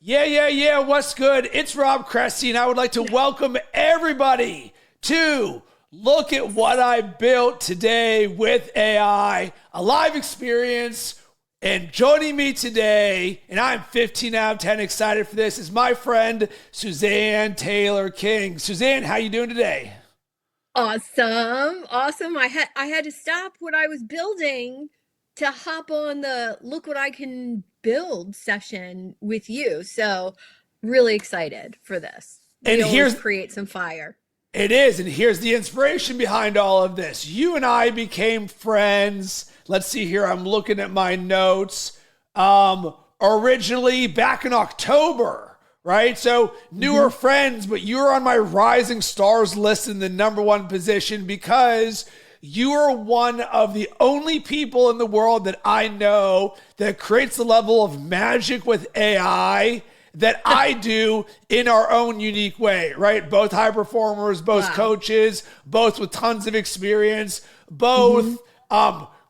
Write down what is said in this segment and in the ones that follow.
Yeah. What's good? It's Rob Cressy, and I would like to welcome everybody to look at what I built today with AI, a live experience. And joining me today, and I'm 15 out of 10 excited for this, is my friend Suzanne Taylor King. Suzanne, how you doing today? Awesome. I had to stop what I was building to hop on the look what I can build session with you. So really excited for this. And We always create some fire. it is, and here's the inspiration behind all of this. You and I became friends. Let's see here. I'm looking at my notes. Originally back in October, right? So newer friends, but you're on my Rising Stars list in the #1 position because you are one of the only people in the world that I know that creates the level of magic with AI that I do in our own unique way, right? Both high performers, both coaches, both with tons of experience, both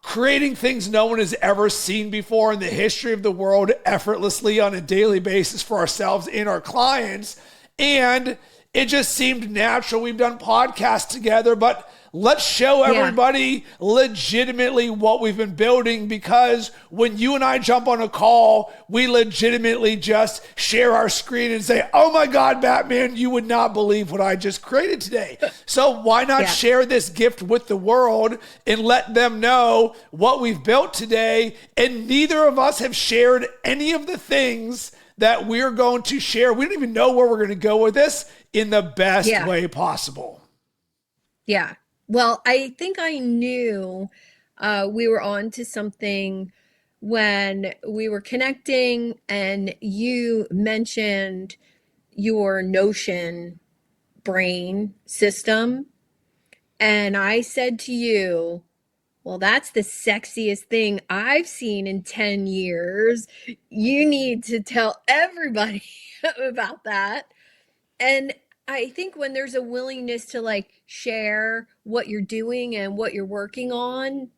creating things no one has ever seen before in the history of the world effortlessly on a daily basis for ourselves and our clients. And it just seemed natural. We've done podcasts together, but let's show everybody legitimately what we've been building, because when you and I jump on a call, we legitimately just share our screen and say, oh my God, Batman, you would not believe what I just created today. So why not share this gift with the world and let them know what we've built today? And neither of us have shared any of the things that we're going to share. We don't even know where we're going to go with this in the best way possible. Yeah. Well, I think I knew we were on to something when we were connecting and you mentioned your Notion brain system. And I said to you, well, that's the sexiest thing I've seen in 10 years. You need to tell everybody about that. And I think when there's a willingness to share what you're doing and what you're working on,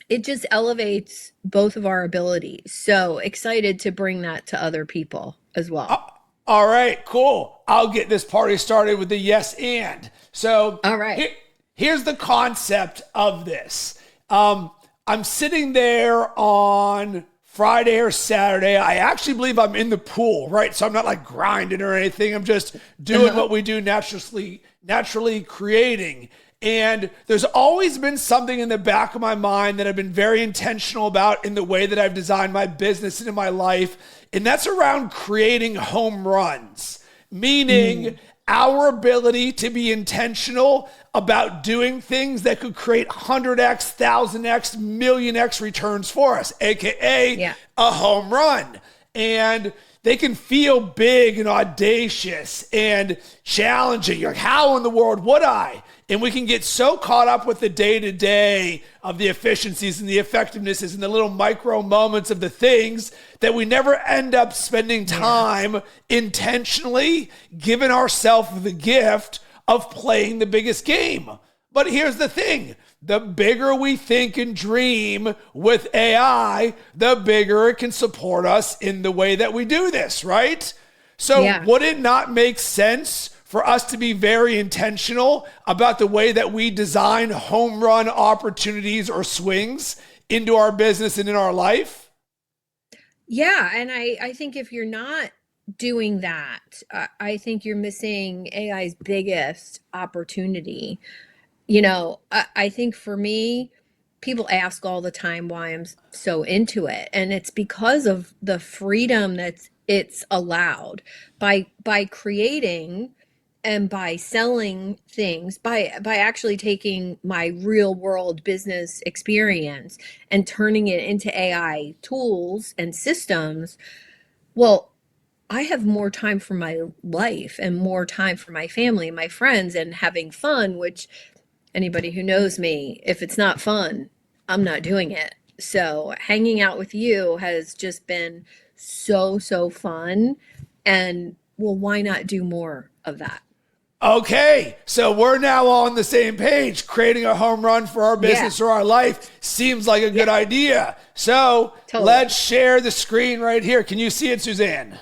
it just elevates both of our abilities. So excited to bring that to other people as well. All right, cool. I'll get this party started with the yes and. So All right. Here's the concept of this. I'm sitting there on Friday or Saturday. I actually believe I'm in the pool, right? So I'm not like grinding or anything. I'm just doing what we do naturally creating. And there's always been something in the back of my mind that I've been very intentional about in the way that I've designed my business and in my life. And that's around creating home runs, meaning our ability to be intentional about doing things that could create 100x, 1000x, millionx returns for us, AKA a home run. And they can feel big and audacious and challenging. You're like, how in the world would I? And we can get so caught up with the day-to-day of the efficiencies and the effectivenesses and the little micro moments of the things that we never end up spending time intentionally giving ourselves the gift of playing the biggest game. But here's the thing. The bigger we think and dream with AI, the bigger it can support us in the way that we do this, right? So would it not make sense for us to be very intentional about the way that we design home run opportunities or swings into our business and in our life? Yeah. And I think if you're not doing that, I think you're missing AI's biggest opportunity. I think for me, people ask all the time why I'm so into it. And it's because of the freedom it's allowed by creating and by selling things, by actually taking my real world business experience and turning it into AI tools and systems. Well, I have more time for my life and more time for my family, my friends, and having fun, which anybody who knows me, if it's not fun, I'm not doing it. So hanging out with you has just been so fun. And well, why not do more of that? Okay, so we're now on the same page. Creating a home run for our business or our life seems like a good idea. So let's share the screen right here. Can you see it, Suzanne?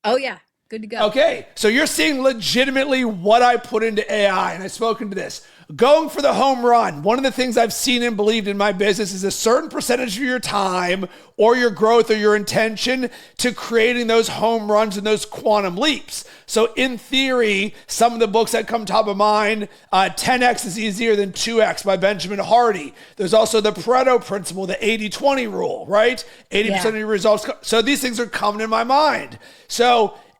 Oh yeah, good to go. Okay, so you're seeing legitimately what I put into AI, and I've spoken to this. Going for the home run, one of the things I've seen and believed in my business is a certain percentage of your time or your growth or your intention to creating those home runs and those quantum leaps. So in theory, some of the books that come top of mind, 10X is easier than 2X by Benjamin Hardy. There's also the Pareto principle, the 80-20 rule, right? 80% of your results. So these things are coming in my mind.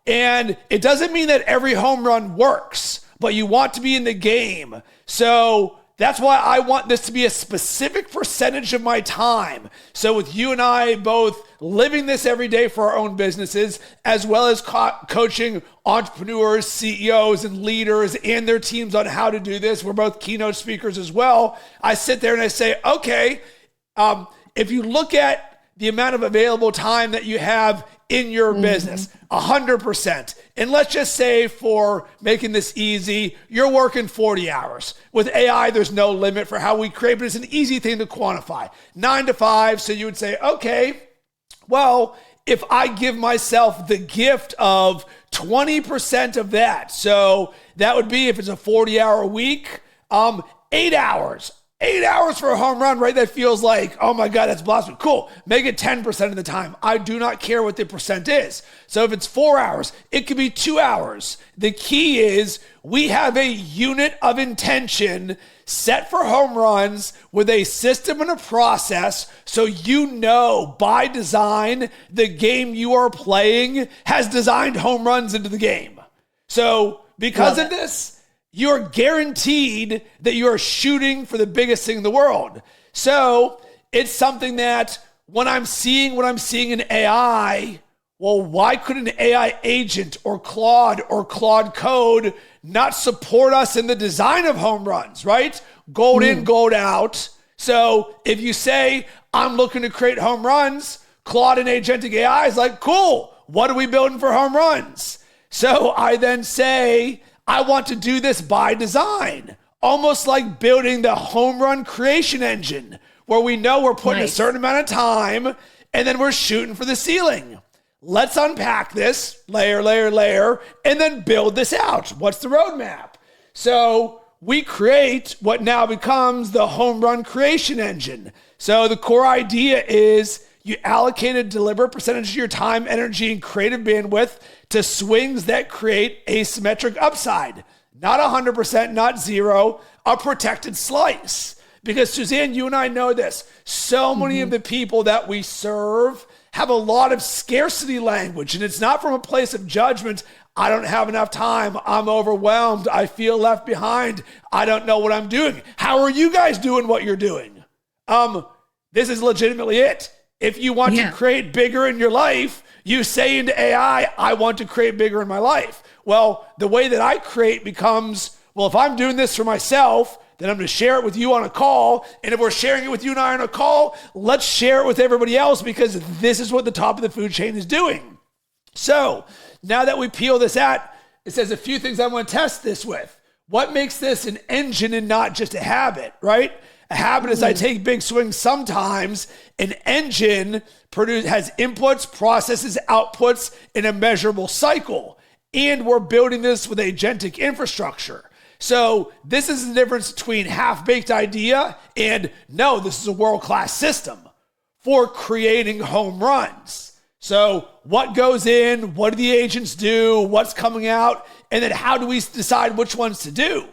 And it doesn't mean that every home run works, but you want to be in the game. So that's why I want this to be a specific percentage of my time. So with you and I both living this every day for our own businesses, as well as coaching entrepreneurs, CEOs, and leaders and their teams on how to do this. We're both keynote speakers as well. I sit there and I say, okay, if you look at the amount of available time that you have in your business, 100%. And let's just say for making this easy, you're working 40 hours. With AI, there's no limit for how we create, but it's an easy thing to quantify. 9 to 5, so you would say, okay, well, if I give myself the gift of 20% of that, so that would be, if it's a 40-hour week, 8 hours. 8 hours for a home run, right? That feels like, oh my God, that's blasphemy. Cool. Make it 10% of the time. I do not care what the percent is. So if it's 4 hours, it could be 2 hours. The key is we have a unit of intention set for home runs with a system and a process. So you know by design, the game you are playing has designed home runs into the game. So because of this, you're guaranteed that you're shooting for the biggest thing in the world. So it's something that when I'm seeing what I'm seeing in AI, well, why could an AI agent or Claude Code not support us in the design of home runs, right? Gold in, gold out. So if you say, I'm looking to create home runs, Claude and Agentic AI is like, cool, what are we building for home runs? So I then say, I want to do this by design, almost like building the home run creation engine, where we know we're putting a certain amount of time and then we're shooting for the ceiling. Let's unpack this layer, and then build this out. What's the roadmap? So we create what now becomes the home run creation engine. So the core idea is you allocate a deliberate percentage of your time, energy, and creative bandwidth to swings that create asymmetric upside. Not 100%, not zero, a protected slice. Because Suzanne, you and I know this. So many of the people that we serve have a lot of scarcity language, and it's not from a place of judgment. I don't have enough time. I'm overwhelmed. I feel left behind. I don't know what I'm doing. How are you guys doing what you're doing? This is legitimately it. If you want to create bigger in your life, you say into AI, I want to create bigger in my life. Well, the way that I create becomes, well, if I'm doing this for myself, then I'm going to share it with you on a call. And if we're sharing it with you and I on a call, let's share it with everybody else, because this is what the top of the food chain is doing. So now that we peel this out, it says a few things I want to test this with. What makes this an engine and not just a habit, right? A habit is I take big swings sometimes. An engine has inputs, processes, outputs in a measurable cycle. And we're building this with agentic infrastructure. So this is the difference between half-baked idea and no, this is a world-class system for creating home runs. So what goes in? What do the agents do? What's coming out? And then how do we decide which ones to do?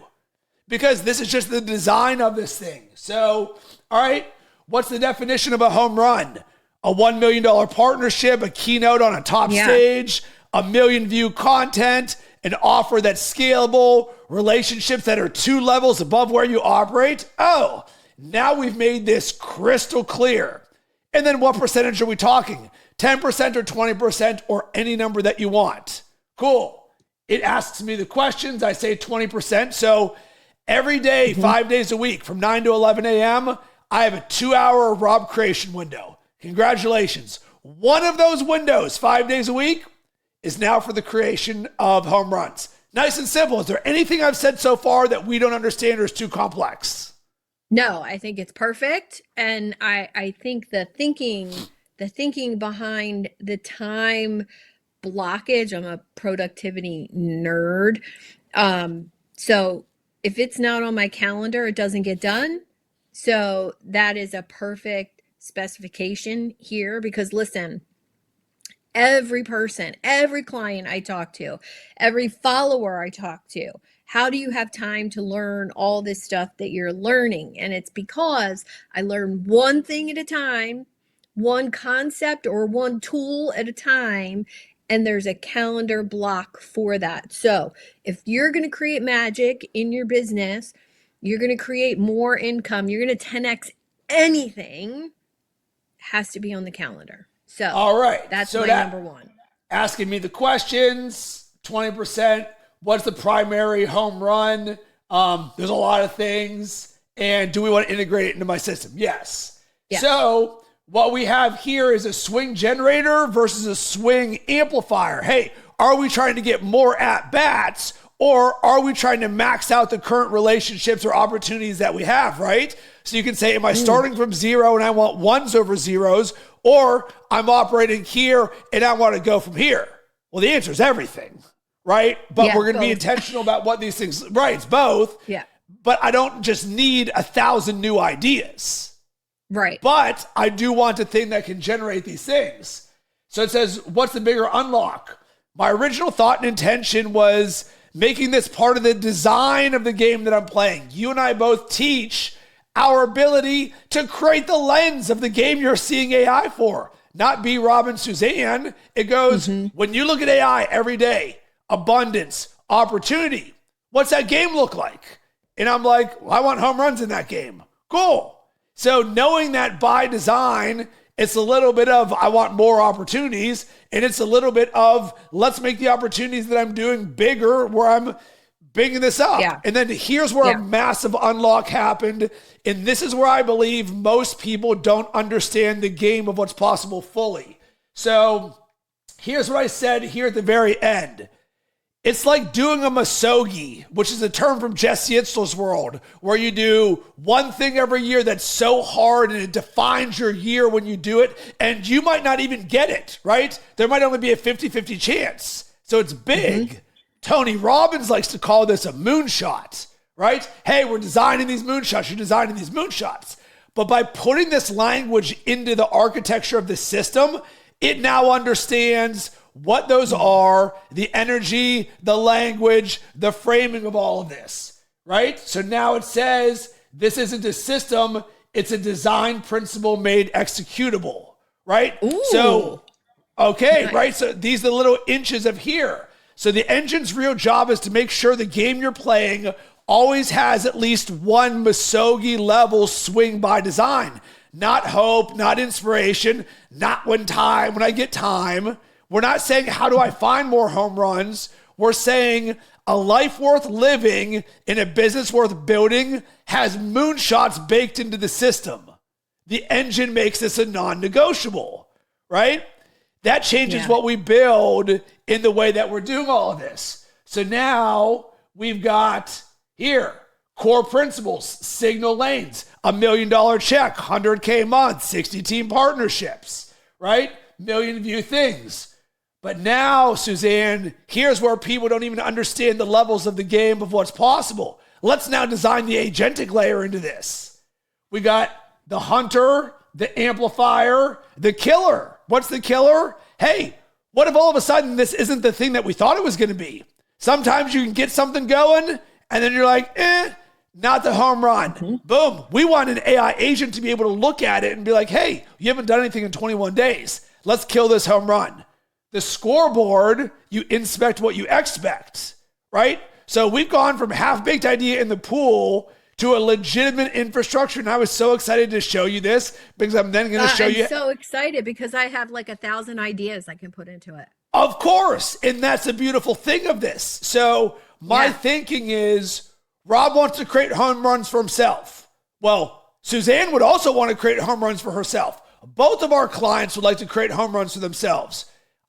Because this is just the design of this thing. So, all right, what's the definition of a home run? A $1 million partnership, a keynote on a top stage, 1 million view content, an offer that's scalable, relationships that are 2 levels above where you operate. Oh, now we've made this crystal clear. And then what percentage are we talking? 10% or 20% or any number that you want. Cool. It asks me the questions. I say 20%. So every day, 5 days a week, from 9 to 11 a.m., I have a 2-hour Rob creation window. Congratulations. One of those windows, 5 days a week, is now for the creation of home runs. Nice and simple. Is there anything I've said so far that we don't understand or is too complex? No, I think it's perfect. And I think the thinking behind the time blockage. I'm a productivity nerd. So if it's not on my calendar, it doesn't get done. So that is a perfect specification here, because listen, every person, every client I talk to, every follower I talk to, how do you have time to learn all this stuff that you're learning? And it's because I learn one thing at a time, one concept or one tool at a time, and there's a calendar block for that. So if you're going to create magic in your business, you're going to create more income, you're going to 10x anything, has to be on the calendar. So all right, that's so my number one. Asking me the questions, 20%. What's the primary home run? There's a lot of things. And do we want to integrate it into my system? Yes. So what we have here is a swing generator versus a swing amplifier. Hey, are we trying to get more at-bats, or are we trying to max out the current relationships or opportunities that we have, right? So you can say, am I starting from zero and I want ones over zeros, or I'm operating here and I want to go from here? Well, the answer is everything, right? But we're going to be intentional about what these things, right? It's both. Yeah. But I don't just need 1,000 new ideas. Right. But I do want a thing that can generate these things. So it says, what's the bigger unlock? My original thought and intention was making this part of the design of the game that I'm playing. You and I both teach our ability to create the lens of the game you're seeing AI for. Not be Rob and Suzanne. It goes, when you look at AI every day, abundance, opportunity, what's that game look like? And I'm like, well, I want home runs in that game. Cool. So knowing that by design, it's a little bit of, I want more opportunities. And it's a little bit of, let's make the opportunities that I'm doing bigger, where I'm bigging this up. Yeah. And then here's where a massive unlock happened. And this is where I believe most people don't understand the game of what's possible fully. So here's what I said here at the very end. It's like doing a masogi, which is a term from Jesse Itzler's world, where you do one thing every year that's so hard and it defines your year when you do it, and you might not even get it, right? There might only be a 50-50 chance. So it's big. Tony Robbins likes to call this a moonshot, right? Hey, we're designing these moonshots. You're designing these moonshots. But by putting this language into the architecture of the system, it now understands what those are, the energy, the language, the framing of all of this, right? So now it says this isn't a system, it's a design principle made executable, right? Ooh. So, okay, nice. Right? So these are the little inches of here. So the engine's real job is to make sure the game you're playing always has at least one Masogi level swing by design. Not hope, not inspiration, not when I get time. We're not saying, how do I find more home runs? We're saying a life worth living in a business worth building has moonshots baked into the system. The engine makes this a non-negotiable, right? That changes what we build in the way that we're doing all of this. So now we've got here, core principles, signal lanes, $1 million check, 100K a month, 60 team partnerships, right? Million view things. But now, Suzanne, here's where people don't even understand the levels of the game of what's possible. Let's now design the agentic layer into this. We got the hunter, the amplifier, the killer. What's the killer? Hey, what if all of a sudden this isn't the thing that we thought it was going to be? Sometimes you can get something going and then you're like, not the home run. Boom. We want an AI agent to be able to look at it and be like, hey, you haven't done anything in 21 days. Let's kill this home run. The scoreboard, you inspect what you expect, right? So we've gone from half-baked idea in the pool to a legitimate infrastructure. And I was so excited to show you this because I'm then going to show you. I'm so excited because I have like 1,000 ideas I can put into it. Of course. And that's the beautiful thing of this. So my thinking is Rob wants to create home runs for himself. Well, Suzanne would also want to create home runs for herself. Both of our clients would like to create home runs for themselves.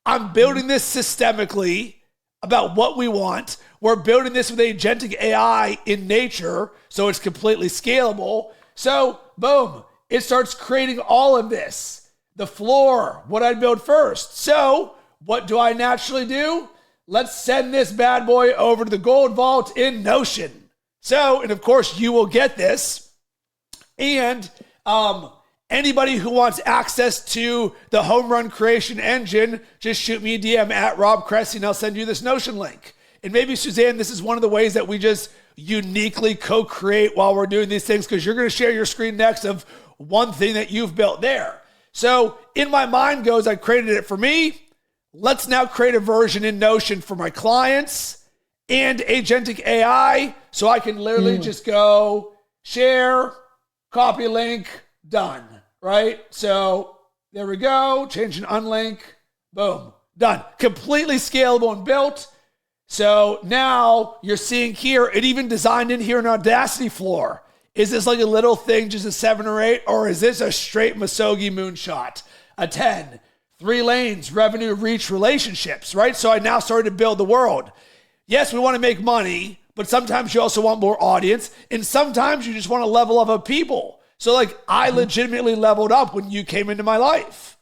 I'm building this systemically about what we want. We're building this with agentic AI in nature, so it's completely scalable. So, boom, it starts creating all of this. The floor, what I'd build first. So, what do I naturally do? Let's send this bad boy over to the Gold Vault in Notion. So, and of course, you will get this. And anybody who wants access to the home run creation engine, just shoot me a DM at Rob Cressy and I'll send you this Notion link. And maybe, Suzanne, this is one of the ways that we just uniquely co-create while we're doing these things, because you're going to share your screen next of one thing that you've built there. So in my mind goes, I created it for me. Let's now create a version in Notion for my clients and Agentic AI. So I can literally just go share, copy link, done, right? So there we go. Change and unlink. Boom. Done. Completely scalable and built. So now you're seeing here, it even designed in here an Audacity floor. Is this like a little thing, just a 7 or 8? Or is this a straight Masogi moonshot? A 10. 3 lanes, revenue, reach, relationships, right? So I now started to build the world. Yes, we want to make money, but sometimes you also want more audience. And sometimes you just want to level up of people. So like I legitimately leveled up when you came into my life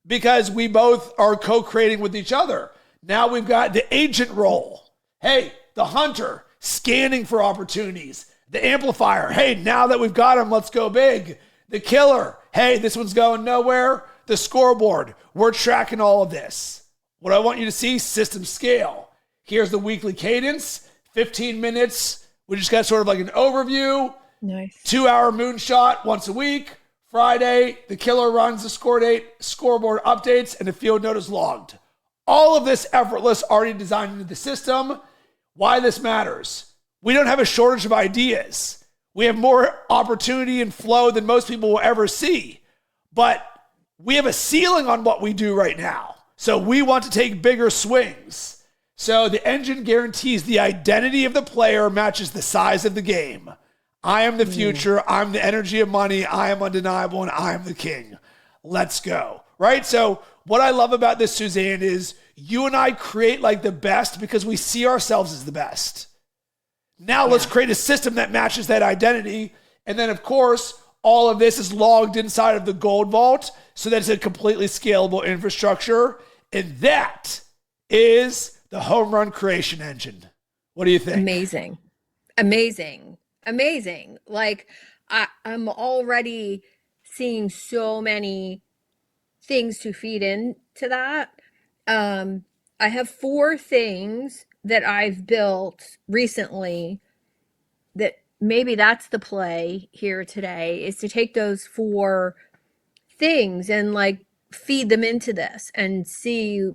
because we both are co-creating with each other. Now we've got the agent role. Hey, the hunter, scanning for opportunities. The amplifier, hey, now that we've got him, let's go big. The killer, hey, this one's going nowhere. The scoreboard, we're tracking all of this. What I want you to see, system scale. Here's the weekly cadence, 15 minutes. We just got sort of like an overview. Nice. 2-hour moonshot once a week. Friday, the killer runs the scoreboard updates, and the field note is logged. All of this effortless, already designed into the system. Why this matters. We don't have a shortage of ideas. We have more opportunity and flow than most people will ever see. But we have a ceiling on what we do right now. So we want to take bigger swings. So the engine guarantees the identity of the player matches the size of the game. I am the future. I'm the energy of money. I am undeniable and I am the king. Let's go. Right? So what I love about this, Suzanne, is you and I create like the best because we see ourselves as the best. Now let's create a system that matches that identity. And then, of course, all of this is logged inside of the Gold Vault so that it's a completely scalable infrastructure. And that is the home run creation engine. What do you think? Amazing. Amazing. Amazing. Like I'm already seeing so many things to feed into that. I have 4 things that I've built recently that maybe that's the play here today, is to take those 4 things and like feed them into this and see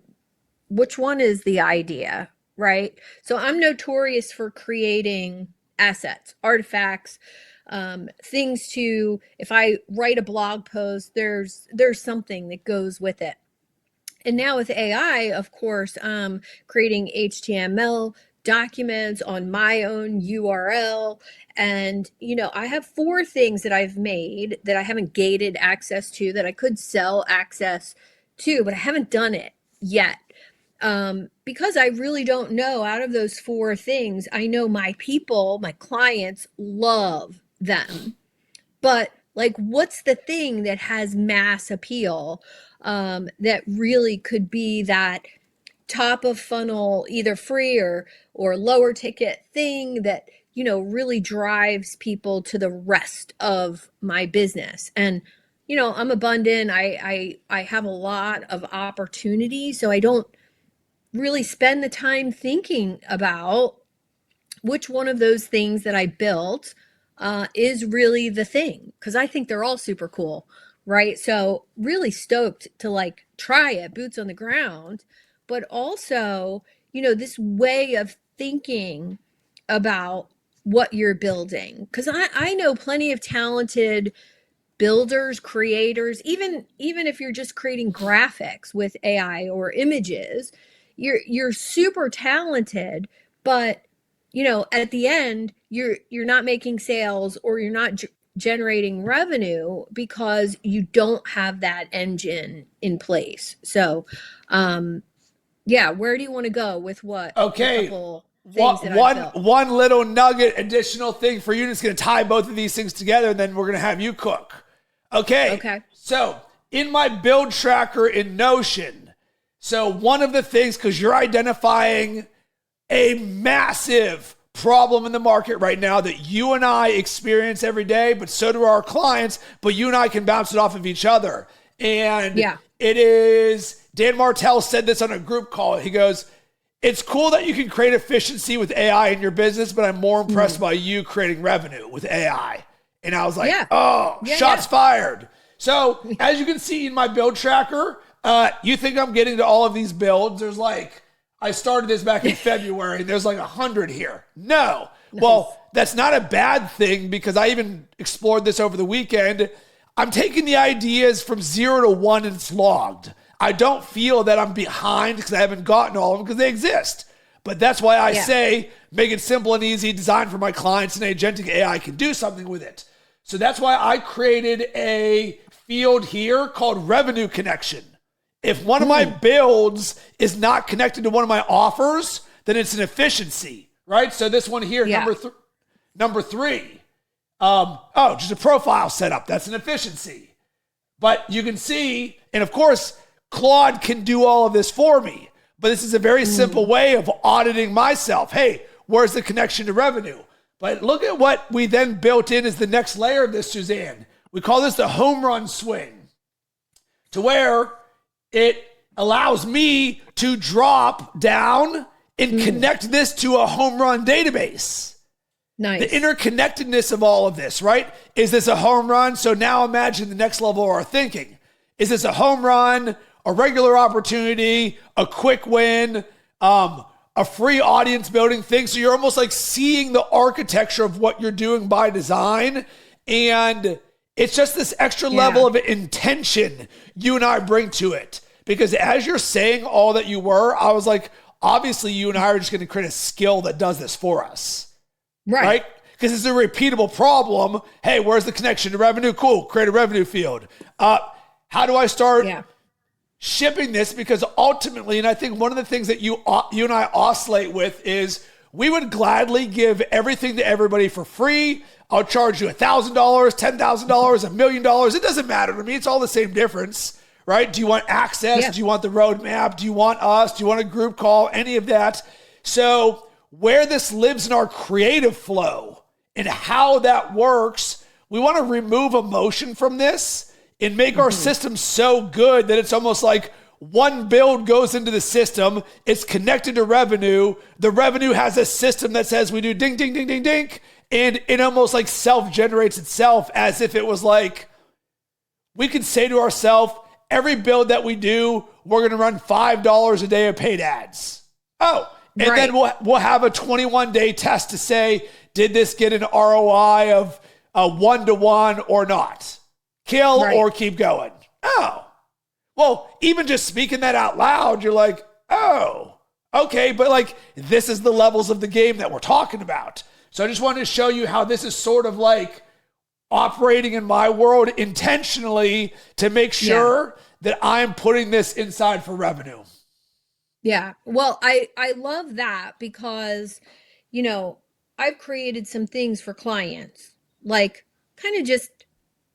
which one is the idea, right? So I'm notorious for creating assets, artifacts, things to, if I write a blog post, there's something that goes with it. And now with AI, of course, creating HTML documents on my own URL. And, you know, I have 4 things that I've made that I haven't gated access to, that I could sell access to, but I haven't done it yet. Because I really don't know, out of those 4 things, I know my people, my clients love them. But like, what's the thing that has mass appeal, that really could be that top of funnel, either free or lower ticket thing that, you know, really drives people to the rest of my business? And, you know, I'm abundant. I have a lot of opportunity, so I don't really spend the time thinking about which one of those things that I built is really the thing, because I think they're all super cool, right? So really stoked to like try it, boots on the ground, but also, you know, this way of thinking about what you're building. Because I know plenty of talented builders, creators, even if you're just creating graphics with AI or images, you're super talented, but you know, at the end, you're not making sales, or you're not generating revenue because you don't have that engine in place. So, yeah, where do you want to go with what? Okay. One little nugget, additional thing for you that's going to tie both of these things together, and then we're going to have you cook. Okay. Okay. So in my build tracker in Notion, So one of the things, because you're identifying a massive problem in the market right now that you and I experience every day, but so do our clients, but you and I can bounce it off of each other. And it is, Dan Martell said this on a group call. He goes, it's cool that you can create efficiency with AI in your business, but I'm more impressed by you creating revenue with AI. And I was like, shots fired. So as you can see in my build tracker, you think I'm getting to all of these builds. There's like, I started this back in February. There's like 100 here. No. Nice. Well, that's not a bad thing because I even explored this over the weekend. I'm taking the ideas from 0 to 1 and it's logged. I don't feel that I'm behind because I haven't gotten all of them because they exist. But that's why I say make it simple and easy, design for my clients, and Agentic AI can do something with it. So that's why I created a field here called revenue connection. If one of my builds is not connected to one of my offers, then it's an efficiency, right? So this one here, number 3, just a profile setup. That's an efficiency. But you can see, and of course, Claude can do all of this for me. But this is a very simple way of auditing myself. Hey, where's the connection to revenue? But look at what we then built in as the next layer of this, Suzanne. We call this the home run swing, to where it allows me to drop down and connect this to a home run database. Nice. The interconnectedness of all of this, right? Is this a home run? So now imagine the next level of our thinking. Is this a home run, a regular opportunity, a quick win, a free audience building thing? So you're almost like seeing the architecture of what you're doing by design. And it's just this extra level of intention you and I bring to it. Because as you're saying all that you were, I was like, obviously you and I are just going to create a skill that does this for us. Right? Because it's a repeatable problem. Hey, where's the connection to revenue? Cool. Create a revenue field. How do I start shipping this? Because ultimately, and I think one of the things that you and I oscillate with is we would gladly give everything to everybody for free. I'll charge you $1,000, $10,000, $1 million. It doesn't matter to me. It's all the same difference, right? Do you want access? Yeah. Do you want the roadmap? Do you want us? Do you want a group call? Any of that? So where this lives in our creative flow and how that works, we want to remove emotion from this and make our system so good that it's almost like one build goes into the system. It's connected to revenue. The revenue has a system that says we do ding, ding, ding, ding, ding. And it almost like self-generates itself as if it was like, we could say to ourselves, every build that we do, we're going to run $5 a day of paid ads. And then we'll have a 21-day test to say, did this get an ROI of 1-to-1 or not? Kill or keep going. Well, even just speaking that out loud, you're like, okay, but like this is the levels of the game that we're talking about. So I just wanted to show you how this is sort of like operating in my world intentionally to make sure that I'm putting this inside for revenue. Yeah. Well, I love that because, I've created some things for clients, like kind of just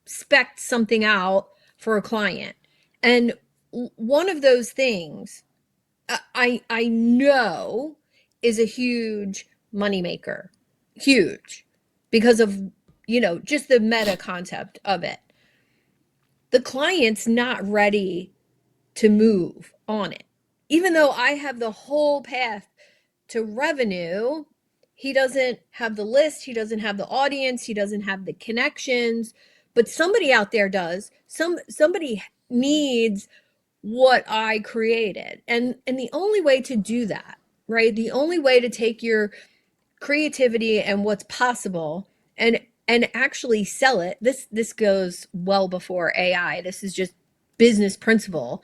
spec something out for a client. And one of those things I know is a huge moneymaker, huge, because of, just the meta concept of it. The client's not ready to move on it. Even though I have the whole path to revenue, he doesn't have the list, he doesn't have the audience, he doesn't have the connections, but somebody out there does. Somebody needs what I created. And the only way to do that, right? The only way to take your creativity and what's possible and actually sell it. This goes well before AI. This is just business principle.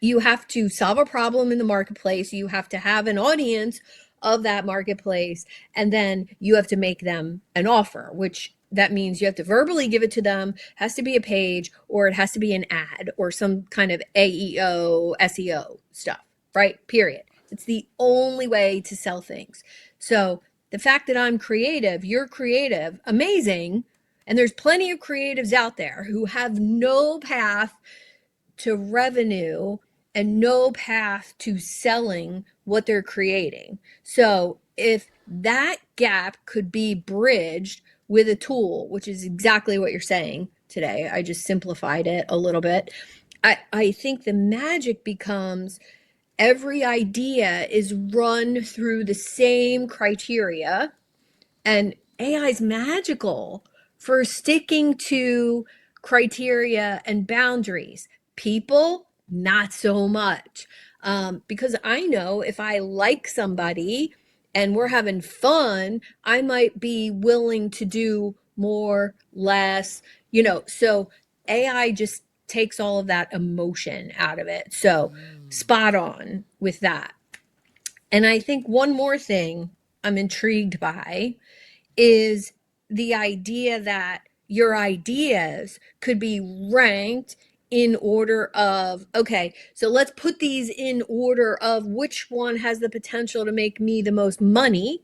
You have to solve a problem in the marketplace. You have to have an audience of that marketplace. And then you have to make them an offer, which that means you have to verbally give it to them, has to be a page, or it has to be an ad or some kind of AEO, SEO stuff, right? Period. It's the only way to sell things. So the fact that I'm creative, you're creative, amazing. And there's plenty of creatives out there who have no path to revenue and no path to selling what they're creating. So if that gap could be bridged with a tool, which is exactly what you're saying today, I just simplified it a little bit. I think the magic becomes every idea is run through the same criteria, and AI is magical for sticking to criteria and boundaries. People, not so much. Because I know if I like somebody and we're having fun, I might be willing to do more, less, so AI just takes all of that emotion out of it. So spot on with that. And I think one more thing I'm intrigued by is the idea that your ideas could be ranked in order of, okay, so let's put these in order of which one has the potential to make me the most money.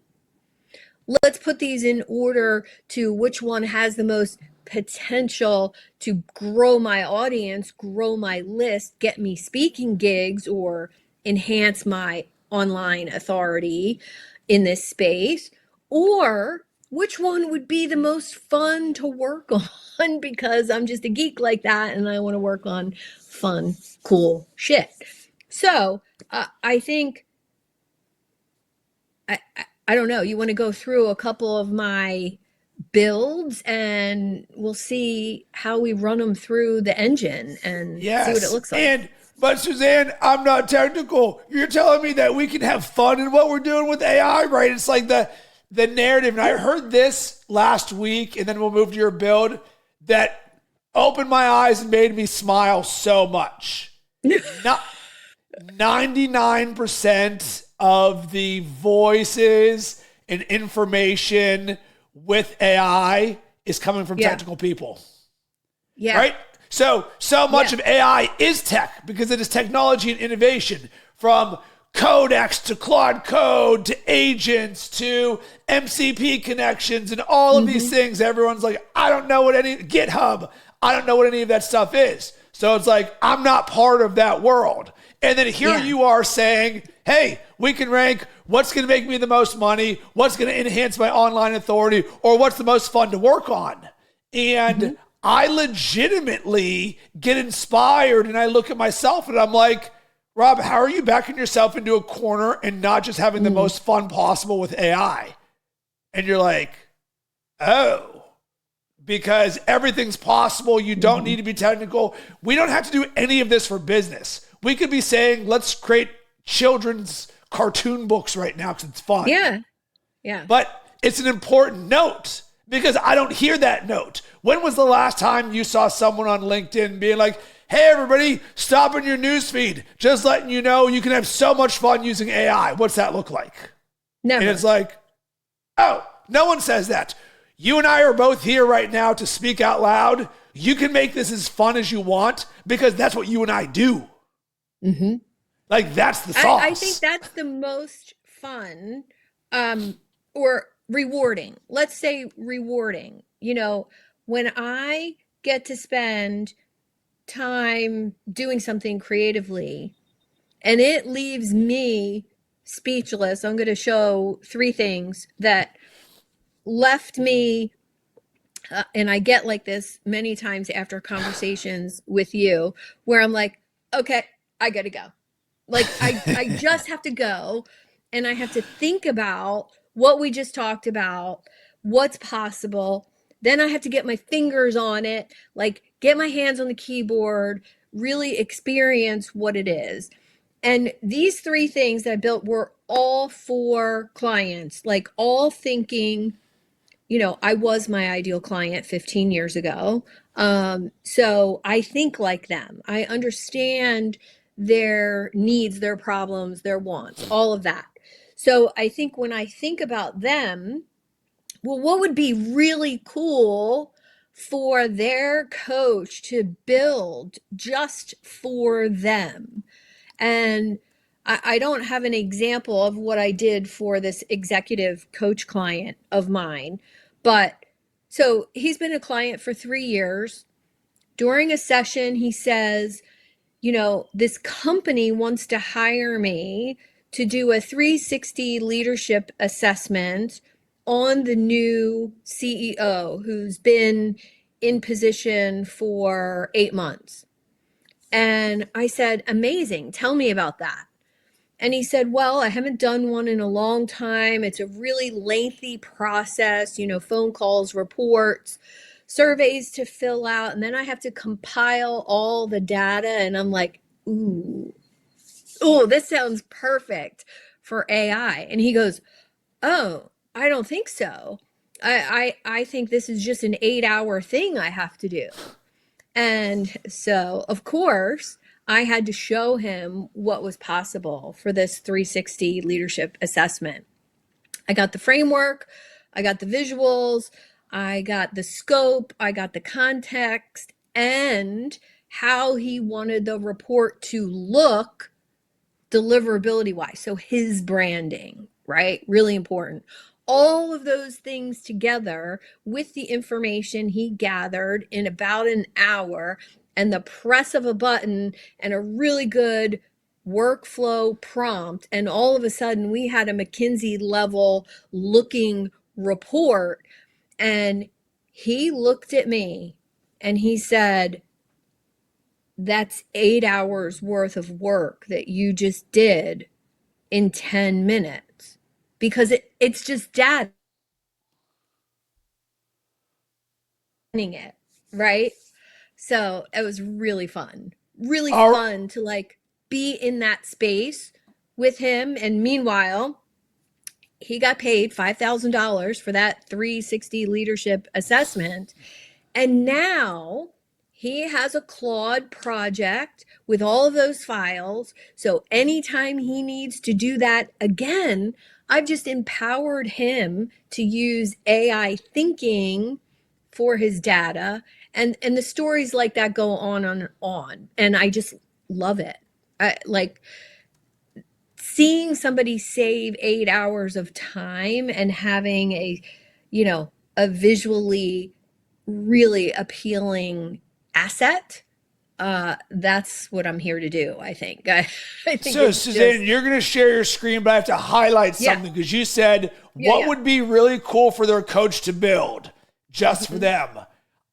Let's put these in order to which one has the most potential to grow my audience, grow my list, get me speaking gigs, or enhance my online authority in this space, or which one would be the most fun to work on because I'm just a geek like that and I want to work on fun, cool shit. So I think I don't know. You want to go through a couple of my builds and we'll see how we run them through the engine and see what it Yes. looks like. But Suzanne, I'm not technical. You're telling me that we can have fun in what we're doing with AI, right? It's like the narrative. And I heard this last week, and then we'll move to your build, that opened my eyes and made me smile so much. Not 99% of the voices and information with AI is coming from technical people. Yeah. Right? So much of AI is tech because it is technology and innovation, from codecs to Claude code to agents to MCP connections and all of these things. Everyone's like, I don't know what any GitHub, I don't know what any of that stuff is. So it's like, I'm not part of that world. And then here you are saying, hey, we can rank what's going to make me the most money, what's going to enhance my online authority, or what's the most fun to work on. And I legitimately get inspired, and I look at myself and I'm like, Rob, how are you backing yourself into a corner and not just having the most fun possible with AI? And you're like, oh, because everything's possible. You don't need to be technical. We don't have to do any of this for business. We could be saying, let's create children's cartoon books right now because it's fun. Yeah. Yeah. But it's an important note because I don't hear that note. When was the last time you saw someone on LinkedIn being like, hey, everybody, stop in your newsfeed. Just letting you know you can have so much fun using AI. What's that look like? Never. And it's like, oh, no one says that. You and I are both here right now to speak out loud. You can make this as fun as you want because that's what you and I do. Like, that's the sauce. I think that's the most fun or rewarding. Let's say rewarding. When I get to spend time doing something creatively and it leaves me speechless, I'm going to show 3 things that left me and I get like this many times after conversations with you where I'm like, okay, I gotta go. Like I just have to go and I have to think about what we just talked about, what's possible. Then I have to get my fingers on it, like get my hands on the keyboard, really experience what it is. And these 3 things that I built were all for clients, like all thinking, I was my ideal client 15 years ago. So I think like them. I understand their needs, their problems, their wants, all of that. So I think when I think about them, well, what would be really cool for their coach to build just for them? And I don't have an example of what I did for this executive coach client of mine, but so he's been a client for 3 years. During a session, he says, this company wants to hire me to do a 360 leadership assessment on the new CEO who's been in position for 8 months. And I said, amazing. Tell me about that. And he said, well, I haven't done one in a long time. It's a really lengthy process, phone calls, reports, surveys to fill out. And then I have to compile all the data. And I'm like, ooh, this sounds perfect for AI. And he goes, oh, I don't think so. I think this is just an 8-hour thing I have to do. And so, of course, I had to show him what was possible for this 360 leadership assessment. I got the framework, I got the visuals, I got the scope, I got the context, and how he wanted the report to look deliverability wise. So his branding, right? Really important. All of those things together with the information he gathered in about an hour and the press of a button and a really good workflow prompt. And all of a sudden we had a McKinsey level looking report. And he looked at me and he said, that's 8 hours worth of work that you just did in 10 minutes because it's just data it, right? So it was really Are, fun to like be in that space with him. And meanwhile, he got paid $5,000 for that 360 leadership assessment. And now he has a Claude project with all of those files. So anytime he needs to do that again, I've just empowered him to use AI thinking for his data. And the stories like that go on and on. And I just love it. I like seeing somebody save 8 hours of time and having a visually really appealing asset. That's what I'm here to do. I think. I think so, it's Suzanne, just you're going to share your screen, but I have to highlight yeah, something because you said yeah, what yeah. would be really cool for their coach to build just for Mhm. them.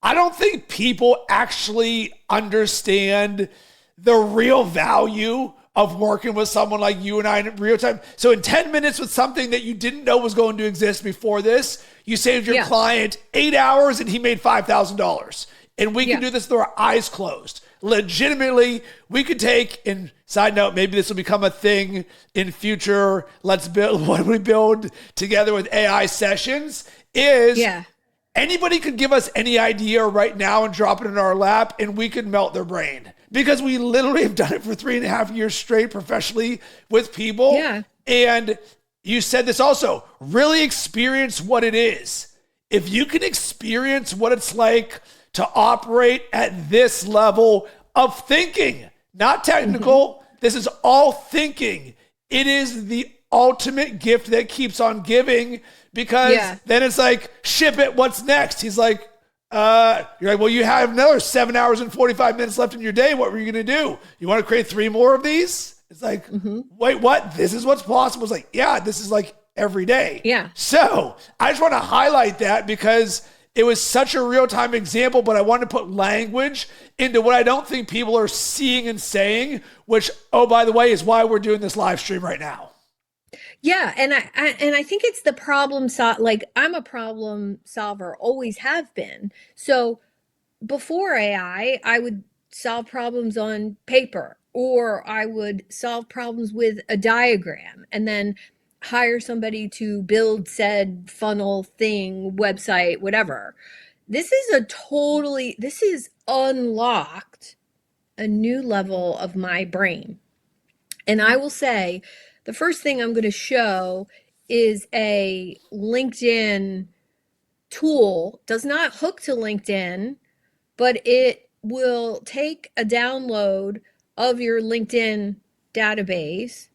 I don't think people actually understand the real value of working with someone like you and I in real time. So in 10 minutes with something that you didn't know was going to exist before this, you saved your Yeah, client 8 hours and he made $5,000. And we can yeah, do this with our eyes closed. Legitimately, we could take, and side note, maybe this will become a thing in future. Let's build what we build together with AI sessions is yeah, anybody could give us any idea right now and drop it in our lap and we could melt their brain because we literally have done it for 3.5 years straight professionally with people. yeah. And you said this also, really experience what it is. If you can experience what it's like to operate at this level of thinking, not Hmm. technical, this is all thinking. It is the ultimate gift that keeps on giving because Yeah. then it's like, ship it, what's next? He's like, you're like, well, you have another 7 hours and 45 minutes left in your day. What were you going to do? You want to create 3 more of these? It's like, Hmm. wait, what? This is what's possible. It's like, yeah, this is like every day. Yeah. So I just want to highlight that because it was such a real time example, but I wanted to put language into what I don't think people are seeing and saying, which, oh, by the way, is why we're doing this live stream right now. Yeah, and I think it's the like I'm a problem solver, always have been. So before AI, I would solve problems on paper or I would solve problems with a diagram and then hire somebody to build said funnel thing, website, whatever. This is unlocked a new level of my brain. And I will say the first thing I'm going to show is a LinkedIn tool, does not hook to LinkedIn, but it will take a download of your LinkedIn database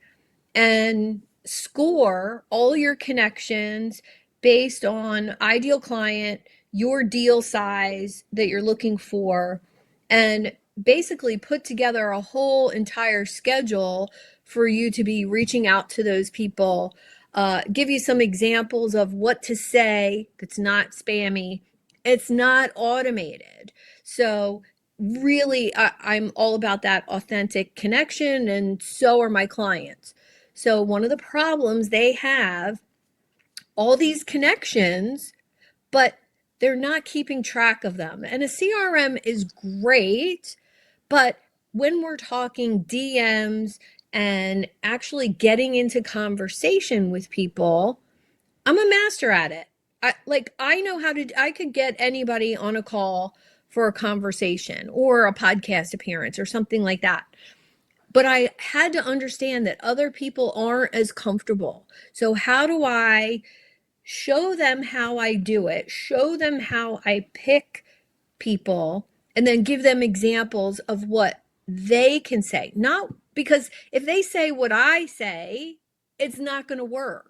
and score all your connections based on ideal client, your deal size that you're looking for, and basically put together a whole entire schedule for you to be reaching out to those people, give you some examples of what to say that's not spammy. It's not automated. So, really, I'm all about that authentic connection, and so are my clients. So, one of the problems they have all these connections, but they're not keeping track of them. And a CRM is great, but when we're talking DMs and actually getting into conversation with people, I'm a master at it. I know how to I could get anybody on a call for a conversation or a podcast appearance or something like that. But I had to understand that other people aren't as comfortable. So how do I show them how I do it, show them how I pick people, and then give them examples of what they can say? Not because if they say what I say, it's not going to work.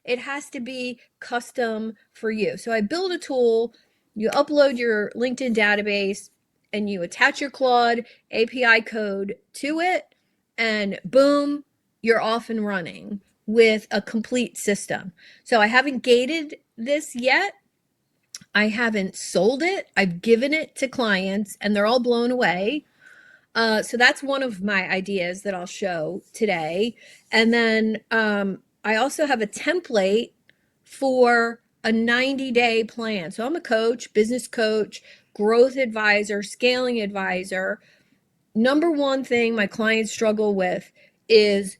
It has to be custom for you. So I build a tool, you upload your LinkedIn database, and you attach your Claude API code to it, and boom, you're off and running with a complete system. So I haven't gated this yet. I haven't sold it. I've given it to clients and they're all blown away. So that's one of my ideas that I'll show today. And then I also have a template for a 90-day plan. So I'm a coach, business coach, growth advisor, scaling advisor. Number one thing my clients struggle with is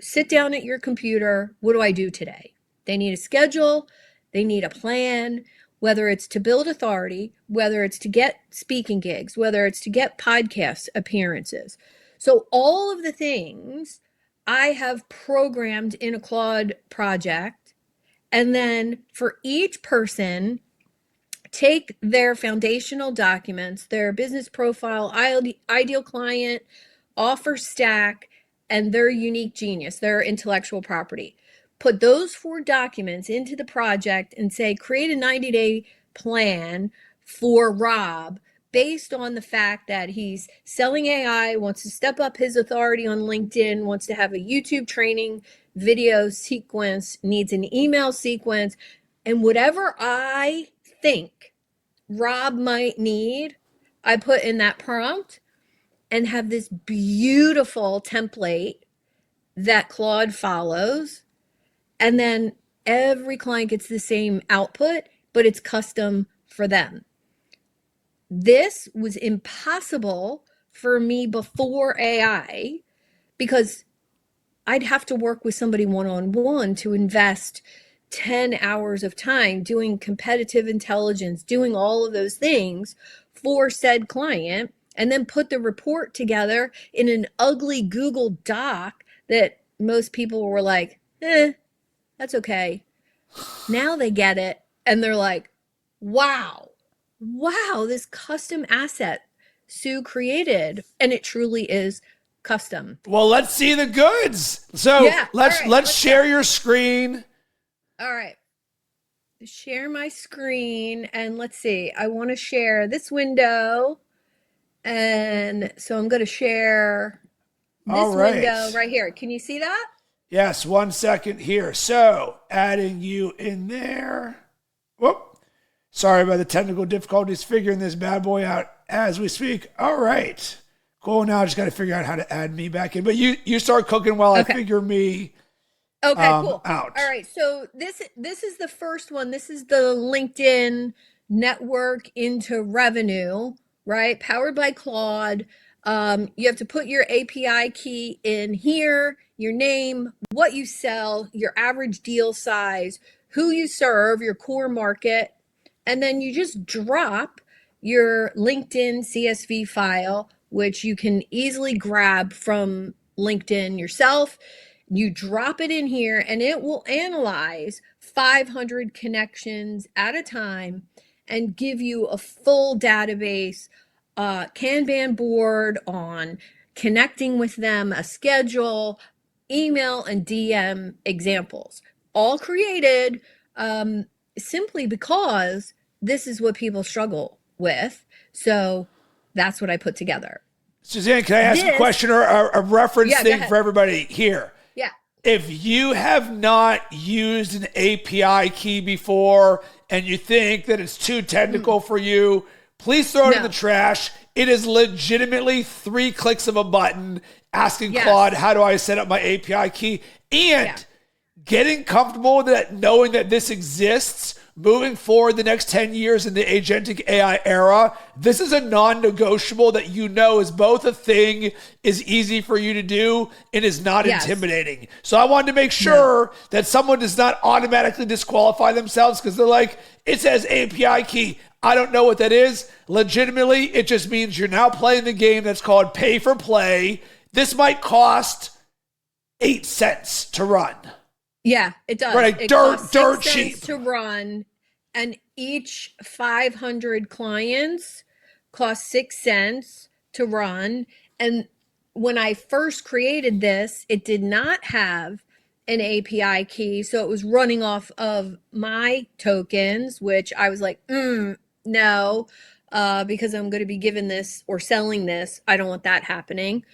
sit down at your computer. What do I do today? They need a schedule, they need a plan, whether it's to build authority, whether it's to get speaking gigs, whether it's to get podcast appearances. So, all of the things I have programmed in a Claude project. And then for each person, take their foundational documents, their business profile, ideal client, offer stack, and their unique genius, their intellectual property. Put those 4 documents into the project and say, create a 90-day plan for Rob based on the fact that he's selling AI, wants to step up his authority on LinkedIn, wants to have a YouTube training video sequence, needs an email sequence, and whatever I think Rob might need, I put in that prompt and have this beautiful template that Claude follows. And then every client gets the same output, but it's custom for them. This was impossible for me before AI because I'd have to work with somebody one-on-one to invest 10 hours of time doing competitive intelligence, doing all of those things for said client, and then put the report together in an ugly Google Doc that most people were like, that's okay. Now they get it and they're like, wow, wow, this custom asset Sue created. And it truly is custom. Well, let's see the goods. So Yeah. let's share your screen. All right. Share my screen and let's see. I want to share this window. And so I'm going to share this window right here. Can you see that? Yes, 1 second here. So adding you in there. Whoop. Sorry about the technical difficulties figuring this bad boy out as we speak. All right. Cool. Now I just got to figure out how to add me back in. But you start cooking while I figure me cool. out. All right. So this is the first one. This is the LinkedIn network into revenue, right? Powered by Claude. You have to put your API key in here, your name, what you sell, your average deal size, who you serve, your core market, and then you just drop your LinkedIn CSV file, which you can easily grab from LinkedIn yourself. You drop it in here and it will analyze 500 connections at a time and give you a full database, Kanban board on connecting with them, a schedule, email, and DM examples, all created simply because this is what people struggle with. So that's what I put together. Suzanne, can I ask a question or a reference thing for everybody here? Yeah. If you have not used an API key before and you think that it's too technical for you, please throw it in the trash. It is legitimately 3 clicks of a button asking Claude, how do I set up my API key? And getting comfortable with that, knowing that this exists, moving forward the next 10 years in the agentic AI era, this is a non-negotiable that you know is both a thing, is easy for you to do, and is not intimidating. So I wanted to make sure that someone does not automatically disqualify themselves because they're like, it says API key. I don't know what that is. Legitimately, it just means you're now playing the game that's called pay for play. This might cost 8 cents to run. Yeah, it does. Right, it dirt cheap to run, and each 500 clients cost 6 cents to run. And when I first created this, it did not have an API key, so it was running off of my tokens, which I was like, no, because I'm going to be given this or selling this. I don't want that happening.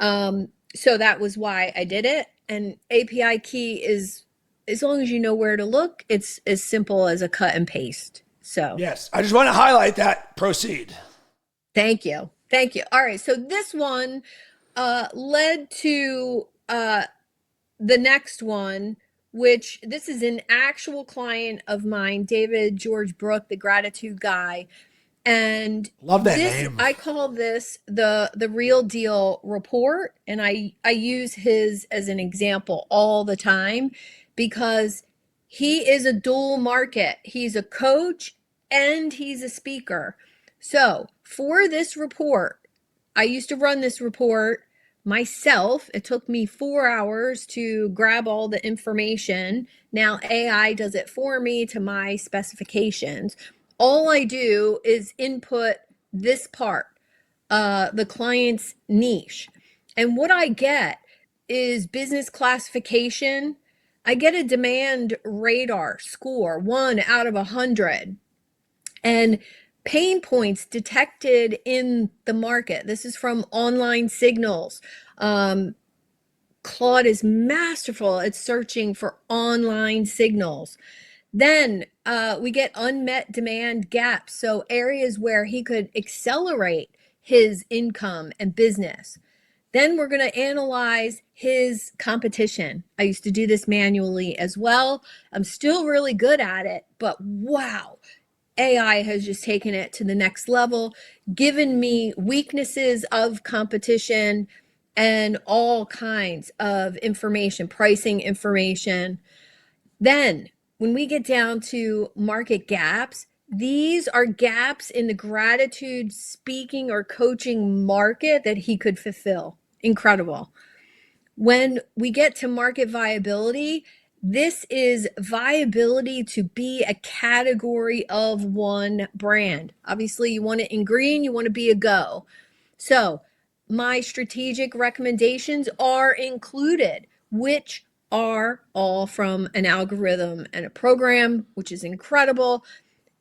So that was why I did it. And API key is, as long as you know where to look, it's as simple as a cut and paste. So yes, I just want to highlight that. Proceed. Thank you. Thank you. All right. So this one led to the next one, which this is an actual client of mine, David George Brooke, the gratitude guy. And love that name. I call this the real deal report, and I use his as an example all the time because he is a dual market. He's a coach and he's a speaker. So for this report, I used to run this report myself. It took me 4 hours to grab all the information. Now AI does it for me to my specifications. All I do is input this part, the client's niche. And what I get is business classification. I get a demand radar score, 1 out of 100. And pain points detected in the market. This is from Online Signals. Claude is masterful at searching for online signals. Then we get unmet demand gaps, so areas where he could accelerate his income and business. Then we're going to analyze his competition. I used to do this manually as well. I'm still really good at it, but wow, AI has just taken it to the next level, given me weaknesses of competition and all kinds of information, pricing information. Then when we get down to market gaps, these are gaps in the gratitude speaking or coaching market that he could fulfill. Incredible. When we get to market viability, this is viability to be a category of one brand. Obviously, you want it in green, you want to be a go. So my strategic recommendations are included, which are all from an algorithm and a program, which is incredible.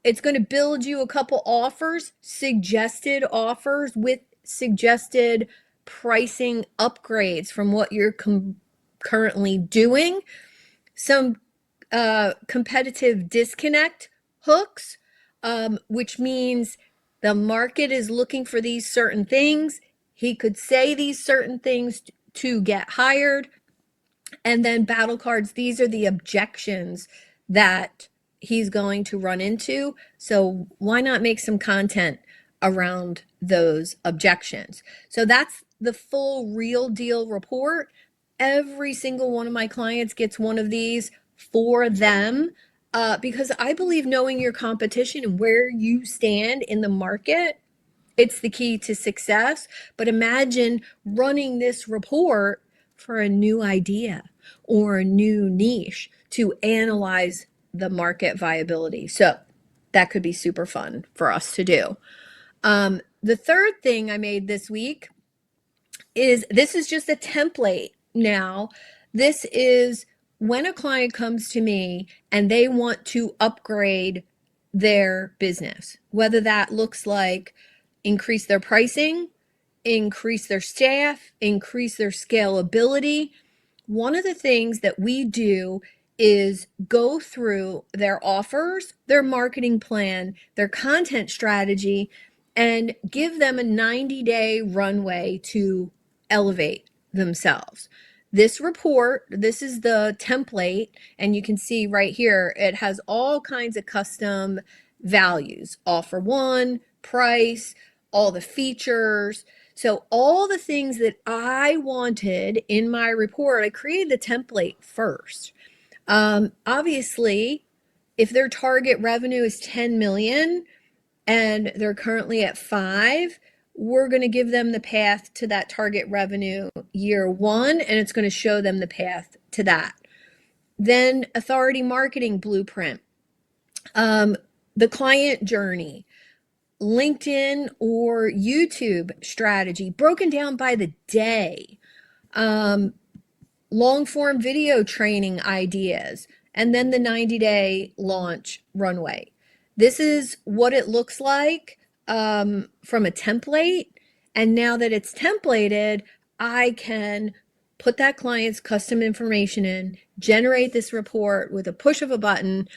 It's going to build you a couple offers, suggested offers with suggested pricing upgrades from what you're currently doing. Some competitive disconnect hooks, which means the market is looking for these certain things. He could say these certain things to get hired. And then battle cards, these are the objections that he's going to run into. So why not make some content around those objections? So that's the full real deal report. Every single one of my clients gets one of these for them because I believe knowing your competition and where you stand in the market, it's the key to success. But imagine running this report for a new idea or a new niche to analyze the market viability. So that could be super fun for us to do. The third thing I made this week is this is just a template now. This is when a client comes to me and they want to upgrade their business, whether that looks like increase their pricing, increase their staff, increase their scalability. One of the things that we do is go through their offers, their marketing plan, their content strategy, and give them a 90-day runway to elevate themselves. This report, this is the template, and you can see right here, it has all kinds of custom values: offer one, price, all the features. So all the things that I wanted in my report, I created the template first. Obviously, if their target revenue is 10 million and they're currently at 5, we're going to give them the path to that target revenue year 1, and it's going to show them the path to that. Then authority marketing blueprint, the client journey, LinkedIn or YouTube strategy broken down by the day, long form video training ideas, and then the 90-day launch runway. This is what it looks like from a template. And now that it's templated, I can put that client's custom information in, generate this report with a push of a button.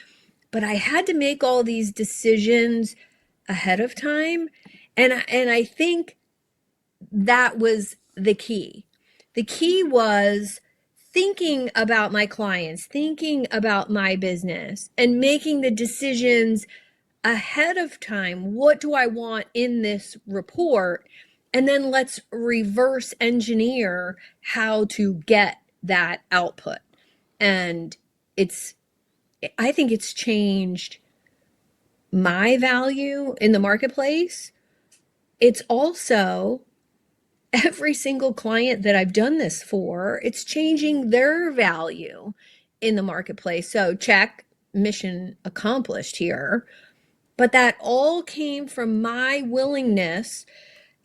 But I had to make all these decisions ahead of time. And I think that was the key. The key was thinking about my clients, thinking about my business, and making the decisions ahead of time. What do I want in this report? And then let's reverse engineer how to get that output. And I think it's changed my value in the marketplace. It's also every single client that I've done this for, it's changing their value in the marketplace. So check, mission accomplished here. But that all came from my willingness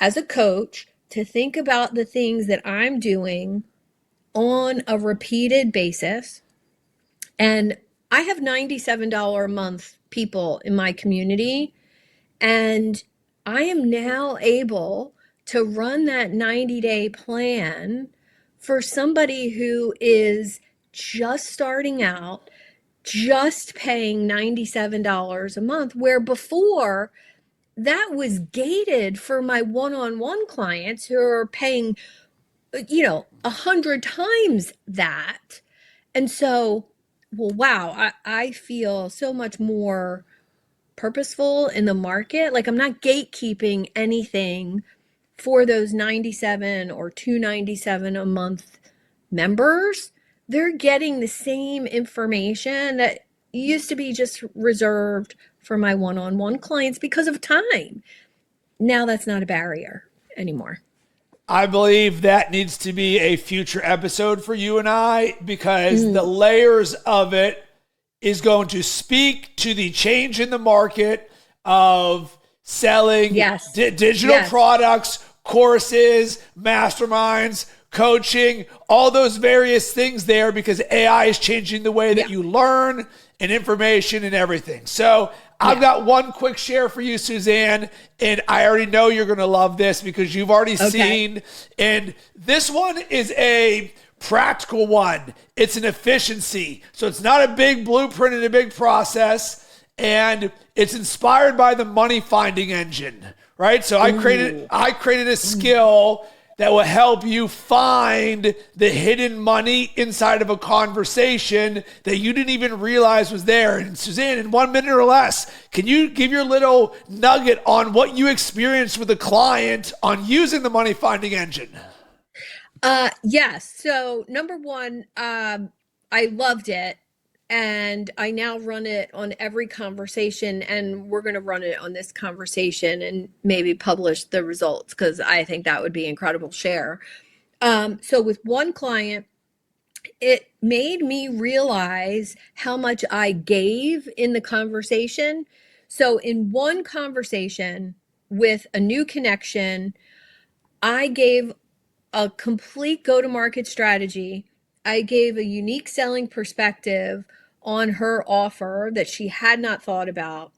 as a coach to think about the things that I'm doing on a repeated basis. And I have $97 a month people in my community, and I am now able to run that 90-day plan for somebody who is just starting out, just paying $97 a month, where before that was gated for my one-on-one clients who are paying, 100 times that. And so, well, wow, I feel so much more purposeful in the market. Like, I'm not gatekeeping anything for those 97 or 297 a month members. They're getting the same information that used to be just reserved for my one-on-one clients because of time. Now that's not a barrier anymore. I believe that needs to be a future episode for you and I, because the layers of it is going to speak to the change in the market of selling digital products, courses, masterminds, coaching, all those various things there, because AI is changing the way that you learn and information and everything. So I've got one quick share for you, Suzanne, and I already know you're going to love this because you've already seen, and this one is a practical one. It's an efficiency. So it's not a big blueprint and a big process, and it's inspired by the money finding engine, right? So I created a skill that will help you find the hidden money inside of a conversation that you didn't even realize was there. And Suzanne, in 1 minute or less, can you give your little nugget on what you experienced with a client on using the money finding engine? Yes. So number one, I loved it. And I now run it on every conversation, and we're going to run it on this conversation and maybe publish the results, because I think that would be incredible share. So with one client, it made me realize how much I gave in the conversation. So in one conversation with a new connection, I gave a complete go-to-market strategy. I gave a unique selling perspective on her offer that she had not thought about.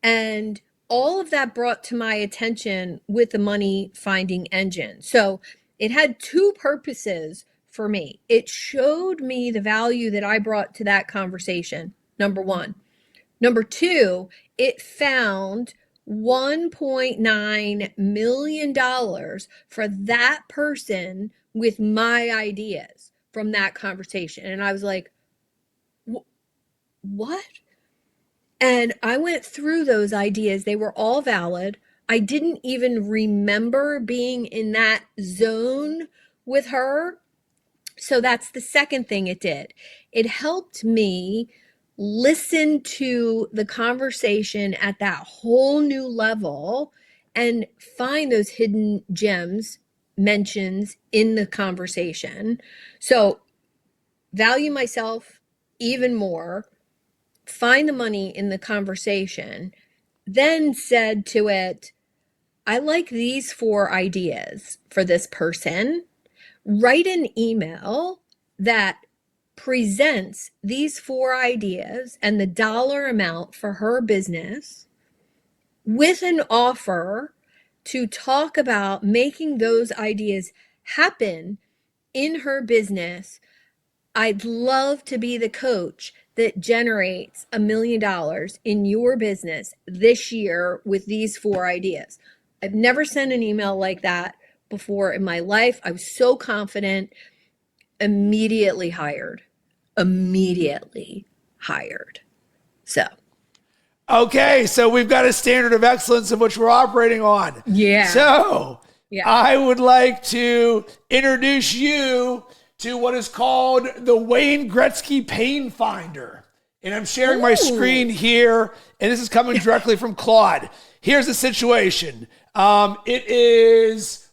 And all of that brought to my attention with the money finding engine. So it had two purposes for me. It showed me the value that I brought to that conversation, number one. Number two, it found $1.9 million for that person with my ideas from that conversation. And I was like, what? And I went through those ideas. They were all valid. I didn't even remember being in that zone with her. So that's the second thing it did. It helped me listen to the conversation at that whole new level and find those hidden gems, mentions in the conversation. So value myself even more, find the money in the conversation, then said to it, I like these 4 ideas for this person. Write an email that presents these 4 ideas and the dollar amount for her business with an offer to talk about making those ideas happen in her business. I'd love to be the coach that generates $1 million in your business this year with these 4 ideas. I've never sent an email like that before in my life. I was so confident. Immediately hired. So. Okay, so we've got a standard of excellence in which we're operating on. Yeah. So I would like to introduce you to what is called the Wayne Gretzky Pain Finder. And I'm sharing my screen here, and this is coming directly from Claude. Here's the situation. It is,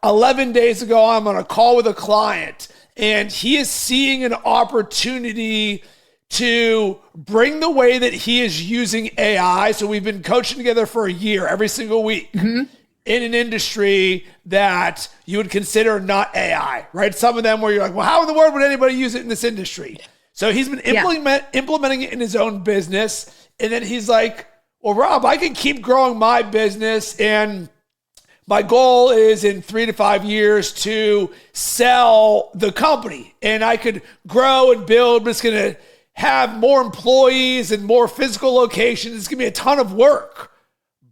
11 days ago, I'm on a call with a client, and he is seeing an opportunity to bring the way that he is using AI. So we've been coaching together for a year, every single week. Mm-hmm. In an industry that you would consider not AI, right? Some of them where you're like, well, how in the world would anybody use it in this industry? So he's been implementing it in his own business. And then he's like, well, Rob, I can keep growing my business. And my goal is in 3 to 5 years to sell the company. And I could grow and build, but it's going to have more employees and more physical locations. It's going to be a ton of work.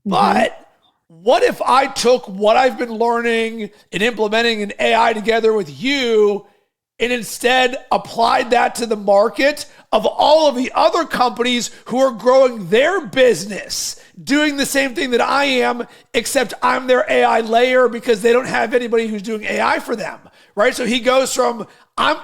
Mm-hmm. But what if I took what I've been learning and implementing in AI together with you and instead applied that to the market of all of the other companies who are growing their business, doing the same thing that I am, except I'm their AI layer because they don't have anybody who's doing AI for them, right? So he goes from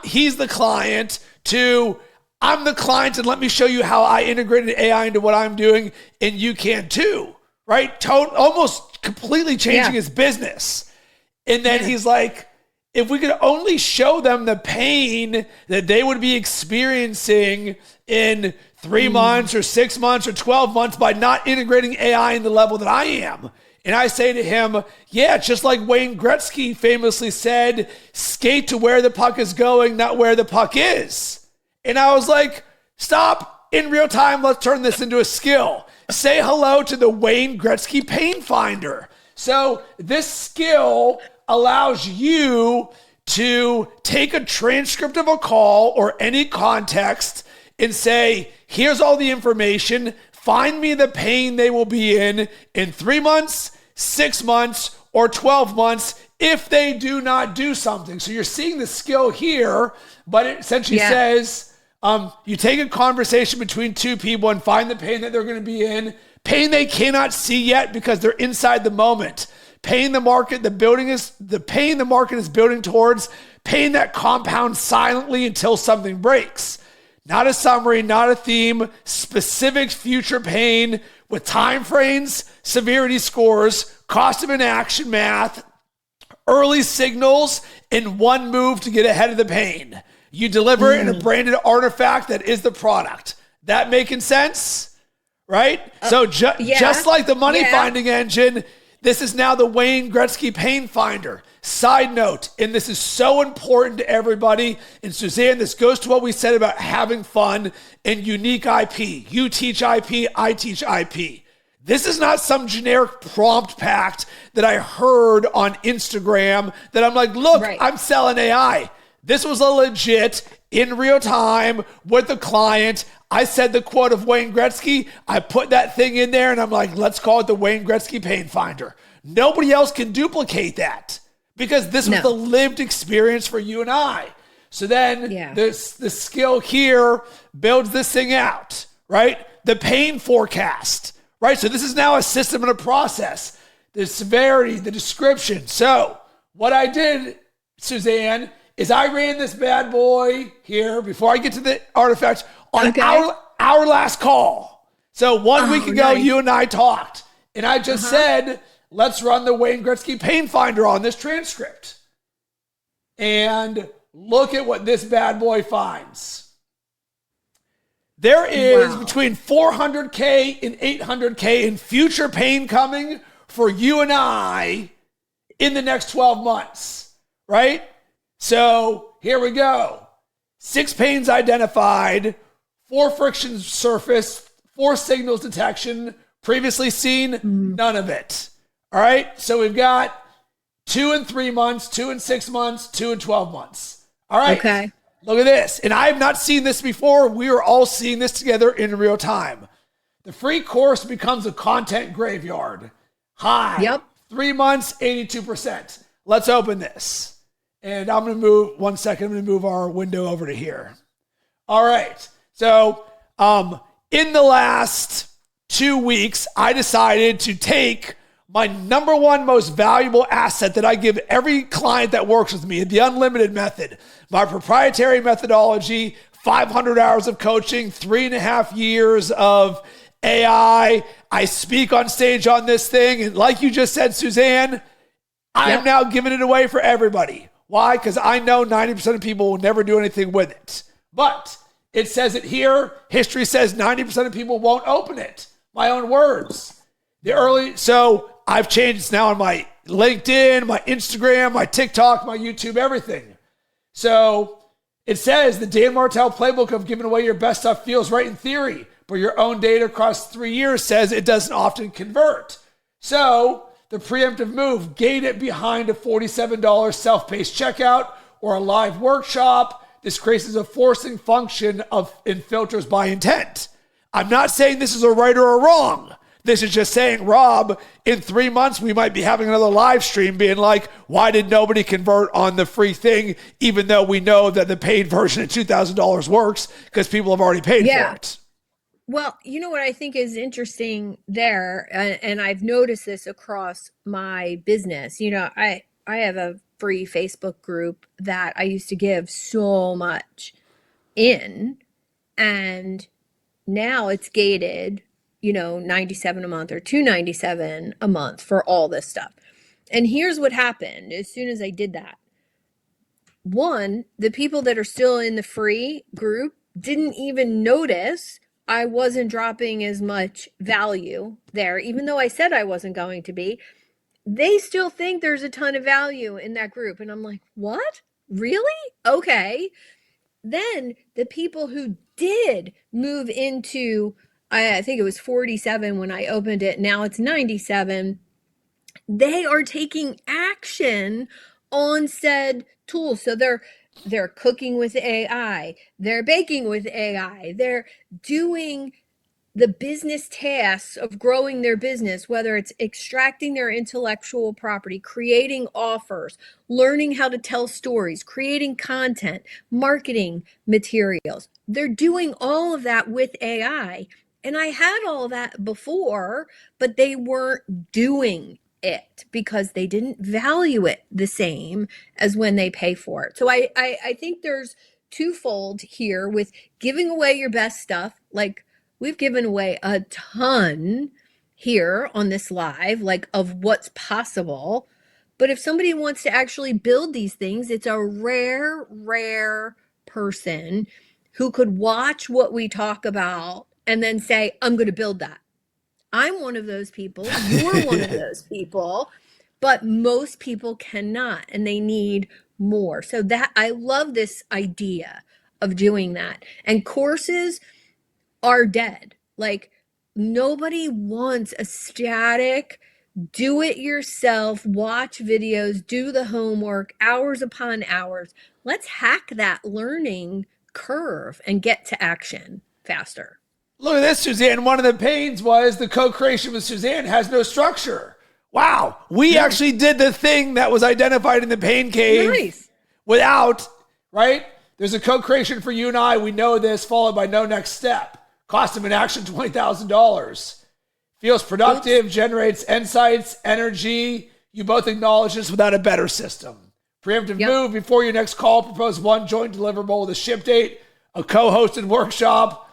he's the client to I'm the client and let me show you how I integrated AI into what I'm doing and you can too. Right? Almost completely changing his business. And then he's like, if we could only show them the pain that they would be experiencing in 3 months or 6 months or 12 months by not integrating AI in the level that I am. And I say to him, just like Wayne Gretzky famously said, skate to where the puck is going, not where the puck is. And I was like, stop in real time. Let's turn this into a skill. Say hello to the Wayne Gretzky Pain Finder. So this skill allows you to take a transcript of a call or any context and say, here's all the information. Find me the pain they will be in 3 months, 6 months, or 12 months if they do not do something. So you're seeing the skill here, but it essentially says, you take a conversation between 2 people and find the pain that they're going to be in, pain they cannot see yet because they're inside the moment, pain the market is building towards, pain that compounds silently until something breaks. Not a summary, not a theme, specific future pain with time frames, severity scores, cost of inaction math, early signals, and one move to get ahead of the pain. You deliver it in a branded artifact that is the product. That making sense? Right? So just like the money finding engine, this is now the Wayne Gretzky Pain Finder. Side note, and this is so important to everybody, and Suzanne, this goes to what we said about having fun and unique IP. You teach IP, I teach IP. This is not some generic prompt pact that I heard on Instagram that I'm like, look, Right. I'm selling AI. This was a legit, in real time with the client. I said the quote of Wayne Gretzky. I put that thing in there and I'm like, let's call it the Wayne Gretzky Pain Finder. Nobody else can duplicate that because this was the lived experience for you and I. So then the skill here builds this thing out, right? The pain forecast, right? So this is now a system and a process. The severity, the description. So what I did, Suzanne, is I ran this bad boy here before I get to the artifacts on our last call. So 1 week ago, you and I talked, and I just said, let's run the Wayne Gretzky Pain Finder on this transcript. And look at what this bad boy finds. There is between 400K and 800K in future pain coming for you and I in the next 12 months, right? So here we go. 6 pains identified, 4 frictions surfaced, 4 signals detection, previously seen, none of it. All right. So we've got 2 and 3 months, 2 and 6 months, 2 and 12 months. All right. Okay. Look at this. And I have not seen this before. We are all seeing this together in real time. The free course becomes a content graveyard. High. Yep. 3 months, 82%. Let's open this. And I'm going to move, 1 second, I'm going to move our window over to here. All right. So in the last 2 weeks, I decided to take my number one most valuable asset that I give every client that works with me, the unlimited method, my proprietary methodology, 500 hours of coaching, 3.5 years of AI. I speak on stage on this thing. And like you just said, Suzanne, I am now giving it away for everybody. Why? Because I know 90% of people will never do anything with it. But it says it here. History says 90% of people won't open it. My own words. So I've changed. It's now on my LinkedIn, my Instagram, my TikTok, my YouTube, everything. So it says the Dan Martell playbook of giving away your best stuff feels right in theory, but your own data across 3 years says it doesn't often convert. So the preemptive move, gate it behind a $47 self-paced checkout or a live workshop. This creates a forcing function in filters by intent. I'm not saying this is a right or a wrong. This is just saying, Rob, in 3 months, we might be having another live stream being like, why did nobody convert on the free thing, even though we know that the paid version at $2,000 works because people have already paid for it. Well, you know what I think is interesting there, and I've noticed this across my business. You know, I have a free Facebook group that I used to give so much in, and now it's gated, you know, $97 a month or $297 a month for all this stuff. And here's what happened as soon as I did that. One, the people that are still in the free group didn't even notice I wasn't dropping as much value there, even though I said I wasn't going to be. They still think there's a ton of value in that group. And I'm like, what? Really? Okay. Then the people who did move into, I think it was 47 when I opened it, now it's 97, they are taking action on said tools. So they're cooking with AI, they're baking with AI, they're doing the business tasks of growing their business, whether it's extracting their intellectual property, creating offers, learning how to tell stories, creating content, marketing materials. They're doing all of that with AI. And I had all that before, but they weren't doing it because they didn't value it the same as when they pay for it. So I think there's twofold here with giving away your best stuff. Like, we've given away a ton here on this live, like of what's possible. But if somebody wants to actually build these things, it's a rare person who could watch what we talk about and then say, I'm going to build that. I'm one of those people. You're one of those people. But most people cannot, and they need more. So that I love this idea of doing that. And courses are dead. Like, nobody wants a static, do it yourself, watch videos, do the homework, hours upon hours. Let's hack that learning curve and get to action faster. Look at this, Suzanne. One of the pains was the co-creation with Suzanne has no structure. Wow. We actually did the thing that was identified in the pain cave without, right? There's a co-creation for you and I. We know this, followed by no next step. Cost of inaction, $20,000. Feels productive, generates insights, energy. You both acknowledge this without a better system. Preemptive move before your next call. Propose one joint deliverable with a ship date, a co-hosted workshop.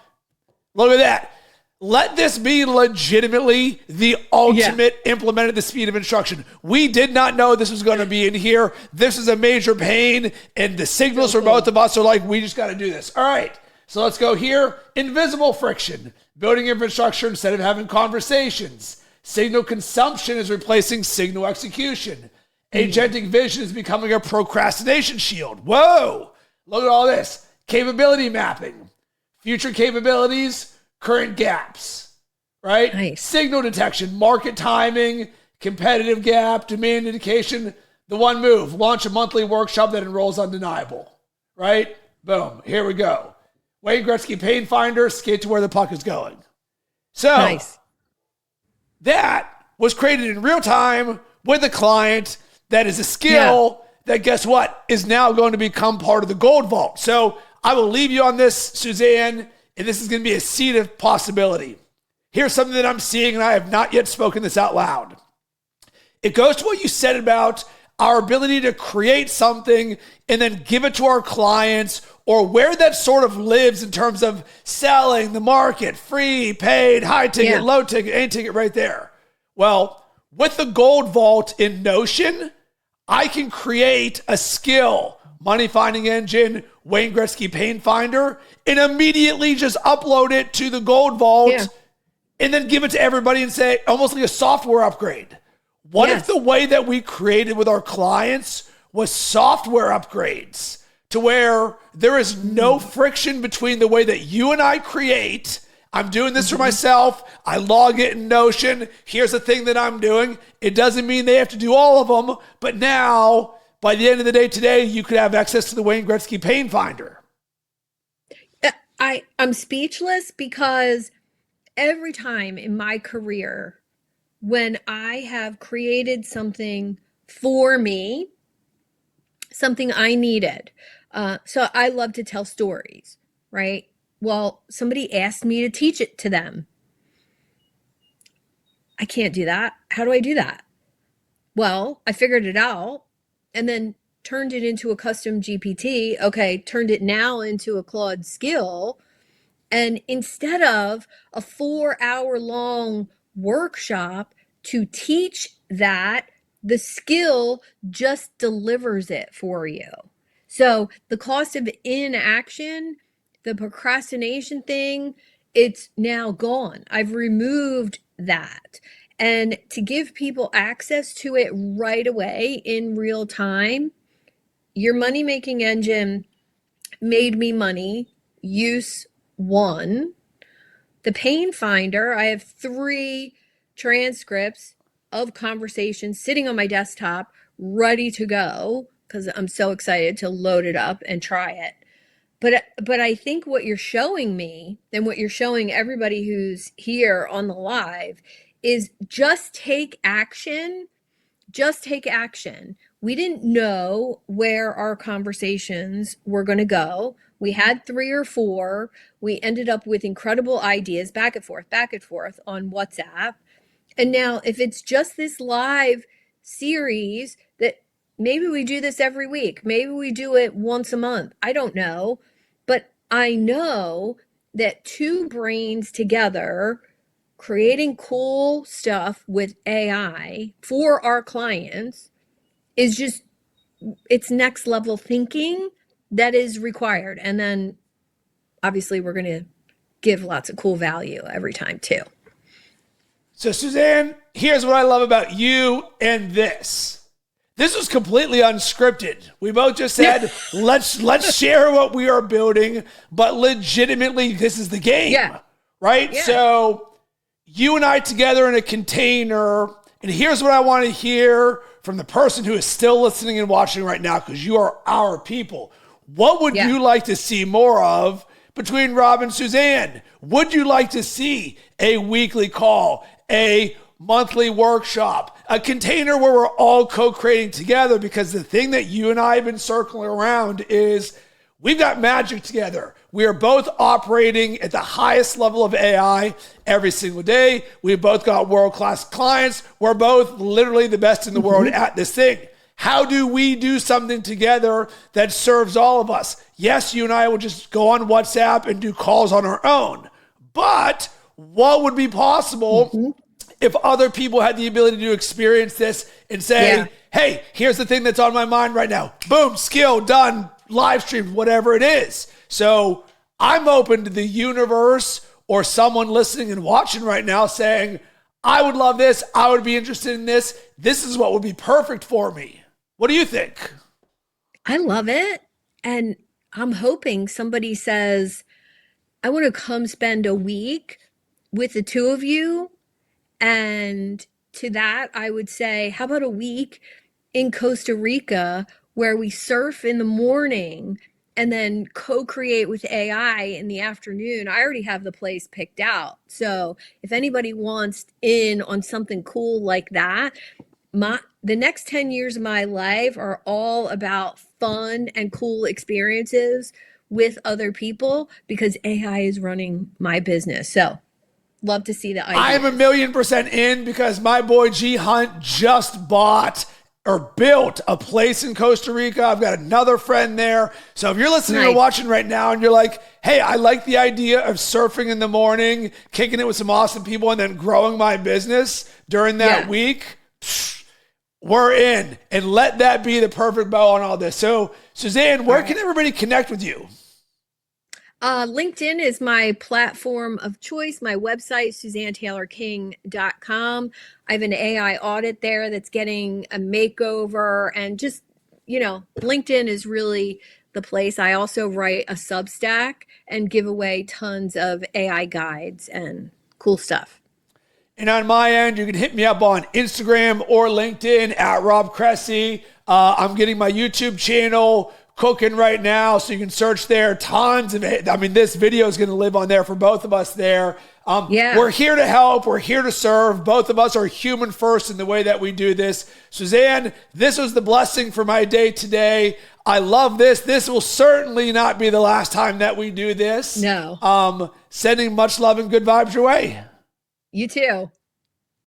Look at that. Let this be legitimately the ultimate implemented the speed of instruction. We did not know this was going to be in here. This is a major pain, and the signals for both of us are like, we just got to do this. All right, so let's go here. Invisible friction. Building infrastructure instead of having conversations. Signal consumption is replacing signal execution. Agentic vision is becoming a procrastination shield. Whoa, look at all this. Capability mapping. Future capabilities, current gaps, right? Nice. Signal detection, market timing, competitive gap, demand indication. The one move, launch a monthly workshop that enrolls undeniable, right? Boom, here we go. Wayne Gretzky Pain Finder, skate to where the puck is going. So that was created in real time with a client that is a skill that, guess what, is now going to become part of the gold vault. So I will leave you on this, Suzanne, and this is going to be a seed of possibility. Here's something that I'm seeing, and I have not yet spoken this out loud. It goes to what you said about our ability to create something and then give it to our clients, or where that sort of lives in terms of selling, the market, free, paid, high ticket, low ticket, any ticket right there. Well, with the gold vault in Notion, I can create a skill, money finding engine, Wayne Gretzky Pain Finder, and immediately just upload it to the gold vault and then give it to everybody and say, almost like a software upgrade. What if the way that we created with our clients was software upgrades to where there is no friction between the way that you and I create? I'm doing this for myself. I log it in Notion. Here's the thing that I'm doing. It doesn't mean they have to do all of them, but now, by the end of the day today, you could have access to the Wayne Gretzky Pain Finder. I'm speechless because every time in my career, when I have created something for me, something I needed. So I love to tell stories, right? Well, somebody asked me to teach it to them. I can't do that. How do I do that? Well, I figured it out and then turned it into a custom GPT. Okay, turned it now into a Claude skill. And instead of a 4-hour-long workshop to teach that, the skill just delivers it for you. So the cost of inaction, the procrastination thing, it's now gone. I've removed that. And to give people access to it right away in real time, your money-making engine made me money, use 1. The Pain Finder, I have 3 transcripts of conversations sitting on my desktop, ready to go, because I'm so excited to load it up and try it. But I think what you're showing me and what you're showing everybody who's here on the live is just take action. Just take action. We didn't know where our conversations were going to go. We had 3 or 4. We ended up with incredible ideas back and forth on WhatsApp. And now if it's just this live series that maybe we do this every week, maybe we do it once a month, I don't know. But I know that 2 brains together creating cool stuff with AI for our clients is just, it's next level thinking that is required. And then obviously we're going to give lots of cool value every time too. So Suzanne, here's what I love about you and this. This was completely unscripted. We both just said, let's share what we are building, but legitimately this is the game, right? Yeah. So you and I together in a container, and here's what I want to hear from the person who is still listening and watching right now, because you are our people. What would you like to see more of between Rob and Suzanne? Would you like to see a weekly call, a monthly workshop, a container where we're all co-creating together? Because the thing that you and I have been circling around is we've got magic together. We are both operating at the highest level of AI every single day. We've both got world-class clients. We're both literally the best in the world at this thing. How do we do something together that serves all of us? Yes, you and I will just go on WhatsApp and do calls on our own. But what would be possible if other people had the ability to experience this and say, hey, here's the thing that's on my mind right now. Boom, skill, done, live stream, whatever it is. So I'm open to the universe or someone listening and watching right now saying, I would love this. I would be interested in this. This is what would be perfect for me. What do you think? I love it. And I'm hoping somebody says, I want to come spend a week with the two of you. And to that, I would say, how about a week in Costa Rica where we surf in the morning and then co-create with AI in the afternoon? I already have the place picked out. So if anybody wants in on something cool like that, the next 10 years of my life are all about fun and cool experiences with other people because AI is running my business. So love to see the ideas. I'm 1,000,000% in because my boy G Hunt just bought or built a place in Costa Rica. I've got another friend there. So if you're listening or watching right now and you're like, hey, I like the idea of surfing in the morning, kicking it with some awesome people, and then growing my business during that week, we're in. And let that be the perfect bow on all this. So Suzanne, where can everybody connect with you? LinkedIn is my platform of choice. My website, SuzanneTaylorKing.com. I have an AI audit there that's getting a makeover, and just, LinkedIn is really the place. I also write a Substack and give away tons of AI guides and cool stuff. And on my end, you can hit me up on Instagram or LinkedIn at Rob Cressy. I'm getting my YouTube channel cooking right now, so you can search there. Tons of it. I mean, this video is going to live on there for both of us there. We're here to help. We're here to serve. Both of us are human first in the way that we do this. Suzanne, this was the blessing for my day today. I love this. This will certainly not be the last time that we do this. No. Sending much love and good vibes your way. You too.